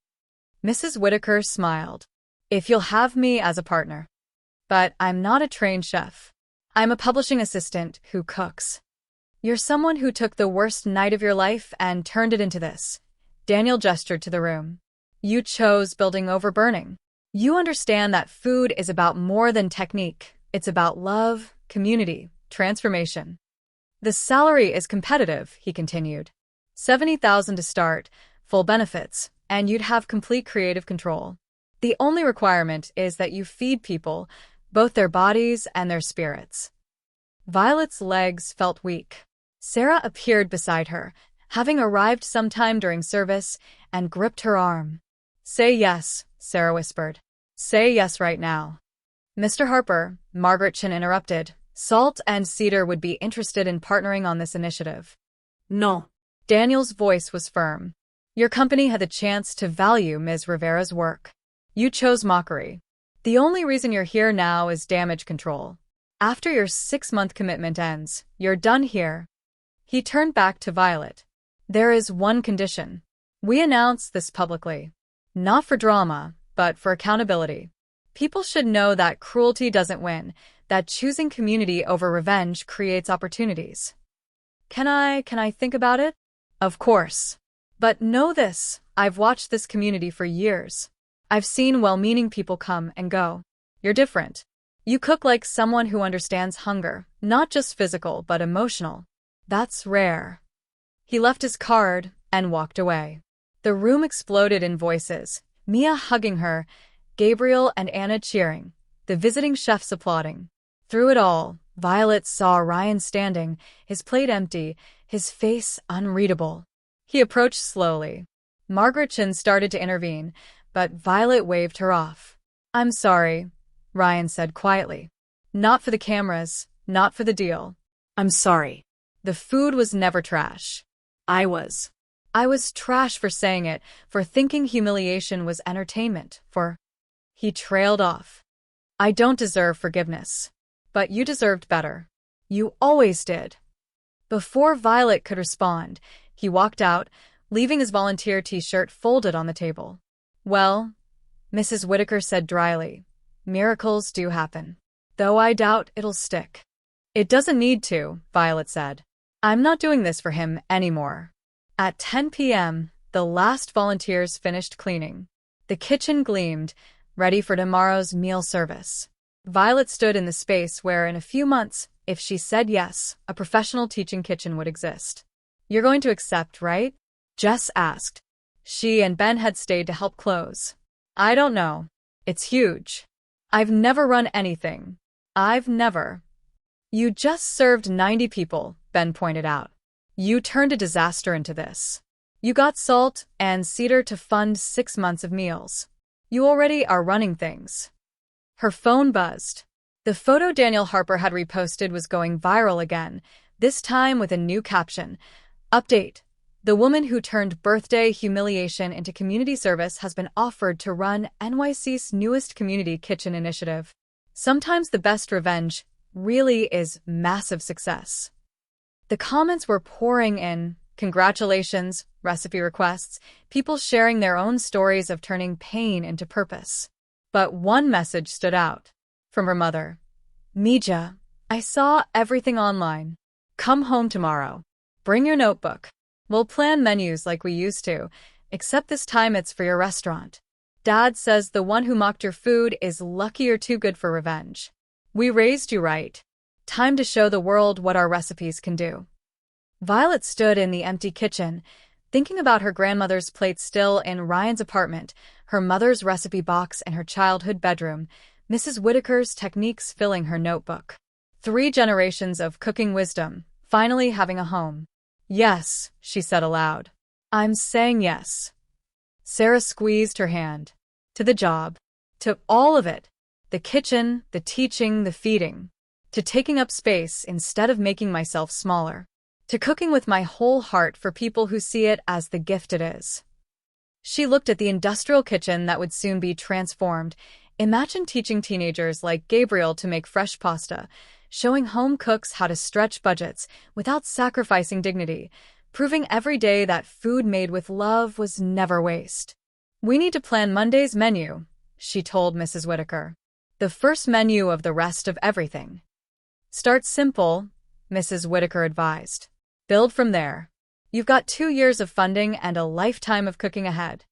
Mrs. Whitaker smiled. "If you'll have me as a partner. But I'm not a trained chef. I'm a publishing assistant who cooks." "You're someone who took the worst night of your life and turned it into this." Daniel gestured to the room. "You chose building over burning. You understand that food is about more than technique. It's about love, community, transformation." "The salary is competitive," he continued. $70,000 to start, full benefits, and you'd have complete creative control. The only requirement is that you feed people, both their bodies and their spirits." Violet's legs felt weak. Sarah appeared beside her, having arrived sometime during service, and gripped her arm. "Say yes," Sarah whispered. "Say yes right now." "Mr. Harper," Margaret Chin interrupted, "Salt and Cedar would be interested in partnering on this initiative." "No." Daniel's voice was firm. "Your company had the chance to value Ms. Rivera's work. You chose mockery. The only reason you're here now is damage control. After your 6-month commitment ends, you're done here. He turned back to Violet. There is one condition. We announce this publicly. Not for drama, but for accountability. People should know that cruelty doesn't win, that choosing community over revenge creates opportunities. Can I think about it? Of course. But know this, I've watched this community for years. I've seen well-meaning people come and go. You're different. You cook like someone who understands hunger, not just physical but emotional. That's rare. He left his card and walked away. The room exploded in voices, Mia hugging her, Gabriel and Anna cheering, the visiting chefs applauding. Through it all, Violet saw Ryan standing, his plate empty, his face unreadable. He approached slowly. Margaretchen started to intervene, but Violet waved her off. I'm sorry, Ryan said quietly. Not for the cameras, not for the deal. I'm sorry. The food was never trash. I was. I was trash for saying it, for thinking humiliation was entertainment, for... He trailed off. I don't deserve forgiveness. But you deserved better. You always did. Before Violet could respond, he walked out, leaving his volunteer t-shirt folded on the table. Well, Mrs. Whitaker said dryly, miracles do happen. Though I doubt it'll stick. It doesn't need to, Violet said. I'm not doing this for him anymore. At 10 p.m., the last volunteers finished cleaning. The kitchen gleamed, ready for tomorrow's meal service. Violet stood in the space where, in a few months, if she said yes, a professional teaching kitchen would exist. You're going to accept, right? Jess asked. She and Ben had stayed to help close. I don't know. It's huge. I've never run anything. I've never. You just served 90 people, Ben pointed out. You turned a disaster into this. You got Salt and Cedar to fund 6 months of meals. You already are running things. Her phone buzzed. The photo Daniel Harper had reposted was going viral again, this time with a new caption. Update. The woman who turned birthday humiliation into community service has been offered to run NYC's newest community kitchen initiative. Sometimes the best revenge really is massive success. The comments were pouring in. Congratulations, recipe requests, people sharing their own stories of turning pain into purpose. But one message stood out. From her mother. Mija, I saw everything online. Come home tomorrow. Bring your notebook. We'll plan menus like we used to, except this time it's for your restaurant. Dad says the one who mocked your food is lucky or too good for revenge. We raised you right. Time to show the world what our recipes can do. Violet stood in the empty kitchen, thinking about her grandmother's plate still in Ryan's apartment, her mother's recipe box in her childhood bedroom, Mrs. Whitaker's techniques filling her notebook. 3 generations of cooking wisdom, finally having a home. Yes, she said aloud. I'm saying yes. Sarah squeezed her hand. To the job. To all of it. The kitchen, the teaching, the feeding. To taking up space instead of making myself smaller. To cooking with my whole heart for people who see it as the gift it is. She looked at the industrial kitchen that would soon be transformed. Imagine teaching teenagers like Gabriel to make fresh pasta, showing home cooks how to stretch budgets without sacrificing dignity, proving every day that food made with love was never waste. We need to plan Monday's menu, she told Mrs. Whitaker. The first menu of the rest of everything. Start simple, Mrs. Whitaker advised. Build from there. You've got 2 years of funding and a lifetime of cooking ahead.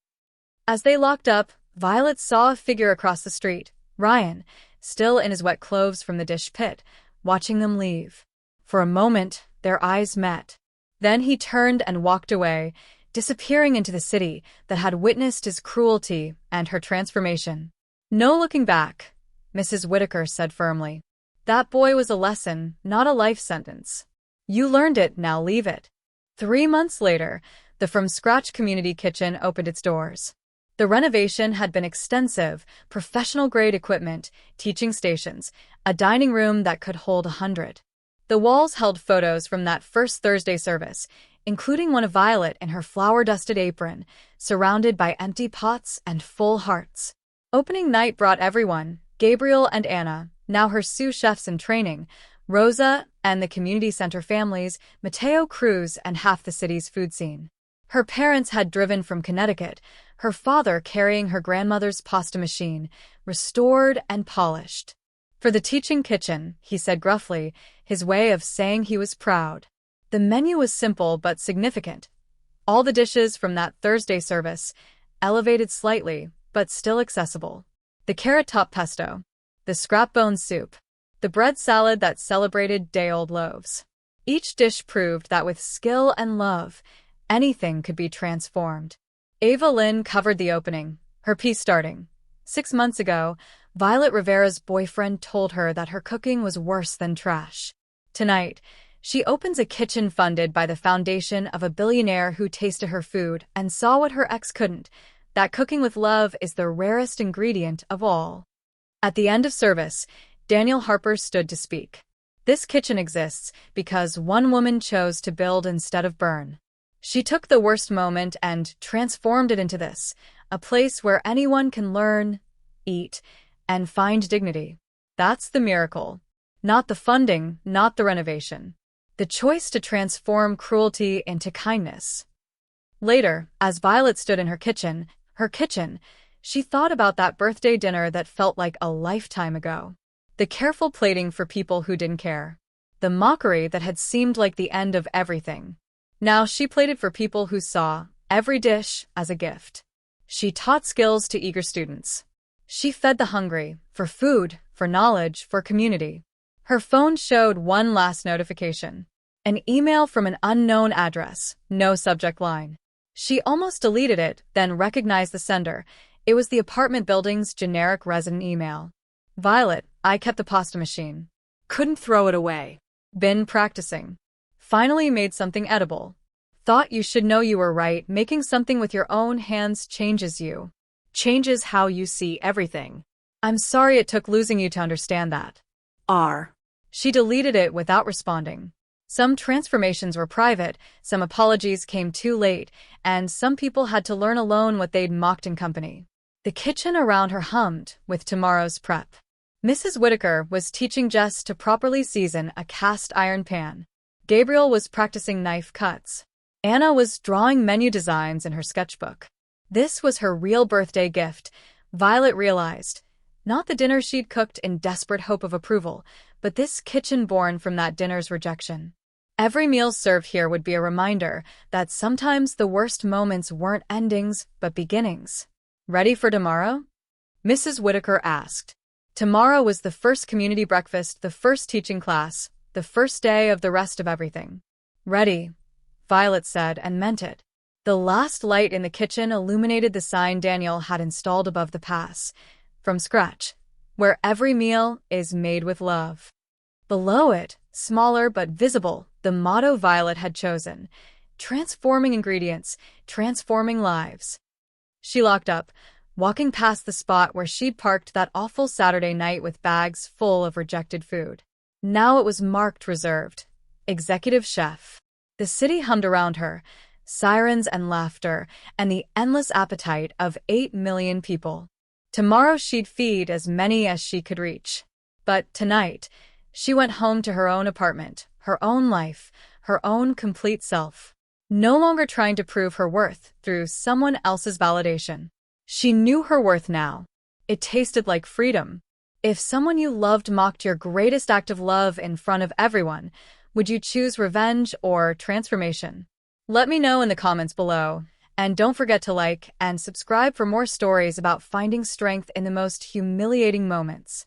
As they locked up, Violet saw a figure across the street, Ryan, still in his wet clothes from the dish pit, watching them leave. For a moment, their eyes met. Then he turned and walked away, disappearing into the city that had witnessed his cruelty and her transformation. No looking back, Mrs. Whitaker said firmly. That boy was a lesson, not a life sentence. You learned it, now leave it. 3 months later, the from-scratch community kitchen opened its doors. The renovation had been extensive, professional-grade equipment, teaching stations, a dining room that could hold 100. The walls held photos from that first Thursday service, including one of Violet in her flour-dusted apron, surrounded by empty pots and full hearts. Opening night brought everyone, Gabriel and Anna, Now her sous chefs in training, Rosa and the community center families, Mateo Cruz and half the city's food scene. Her parents had driven from Connecticut, her father carrying her grandmother's pasta machine, restored and polished. For the teaching kitchen, he said gruffly, his way of saying he was proud. The menu was simple but significant. All the dishes from that Thursday service, elevated slightly, but still accessible. The carrot top pesto, the scrap bone soup, the bread salad that celebrated day-old loaves. Each dish proved that with skill and love, anything could be transformed. Ava Lynn covered the opening, her piece starting. 6 months ago, Violet Rivera's boyfriend told her that her cooking was worse than trash. Tonight, she opens a kitchen funded by the foundation of a billionaire who tasted her food and saw what her ex couldn't, that cooking with love is the rarest ingredient of all. At the end of service, Daniel Harper stood to speak. This kitchen exists because one woman chose to build instead of burn. She took the worst moment and transformed it into this, a place where anyone can learn, eat, and find dignity. That's the miracle. Not the funding, not the renovation. The choice to transform cruelty into kindness. Later, as Violet stood in her kitchen, she thought about that birthday dinner that felt like a lifetime ago. The careful plating for people who didn't care. The mockery that had seemed like the end of everything. Now she plated for people who saw every dish as a gift. She taught skills to eager students. She fed the hungry, for food, for knowledge, for community. Her phone showed one last notification. An email from an unknown address, no subject line. She almost deleted it, then recognized the sender. It was the apartment building's generic resident email. Violet, I kept the pasta machine. Couldn't throw it away. Been practicing. Finally made something edible. Thought you should know you were right. Making something with your own hands changes you. Changes how you see everything. I'm sorry it took losing you to understand that. She deleted it without responding. Some transformations were private, some apologies came too late, and some people had to learn alone what they'd mocked in company. The kitchen around her hummed with tomorrow's prep. Mrs. Whitaker was teaching Jess to properly season a cast iron pan. Gabriel was practicing knife cuts. Anna was drawing menu designs in her sketchbook. This was her real birthday gift, Violet realized. Not the dinner she'd cooked in desperate hope of approval, but this kitchen born from that dinner's rejection. Every meal served here would be a reminder that sometimes the worst moments weren't endings, but beginnings. Ready for tomorrow? Mrs. Whitaker asked. Tomorrow was the first community breakfast, the first teaching class, the first day of the rest of everything. Ready, Violet said and meant it. The last light in the kitchen illuminated the sign Daniel had installed above the pass, from scratch, where every meal is made with love. Below it, smaller but visible, the motto Violet had chosen, transforming ingredients, transforming lives. She locked up, walking past the spot where she'd parked that awful Saturday night with bags full of rejected food. Now it was marked reserved. Executive chef. The city hummed around her, sirens and laughter, and the endless appetite of 8 million people. Tomorrow she'd feed as many as she could reach. But tonight, she went home to her own apartment, her own life, her own complete self. No longer trying to prove her worth through someone else's validation. She knew her worth now. It tasted like freedom. If someone you loved mocked your greatest act of love in front of everyone, would you choose revenge or transformation? Let me know in the comments below. And don't forget to like and subscribe for more stories about finding strength in the most humiliating moments.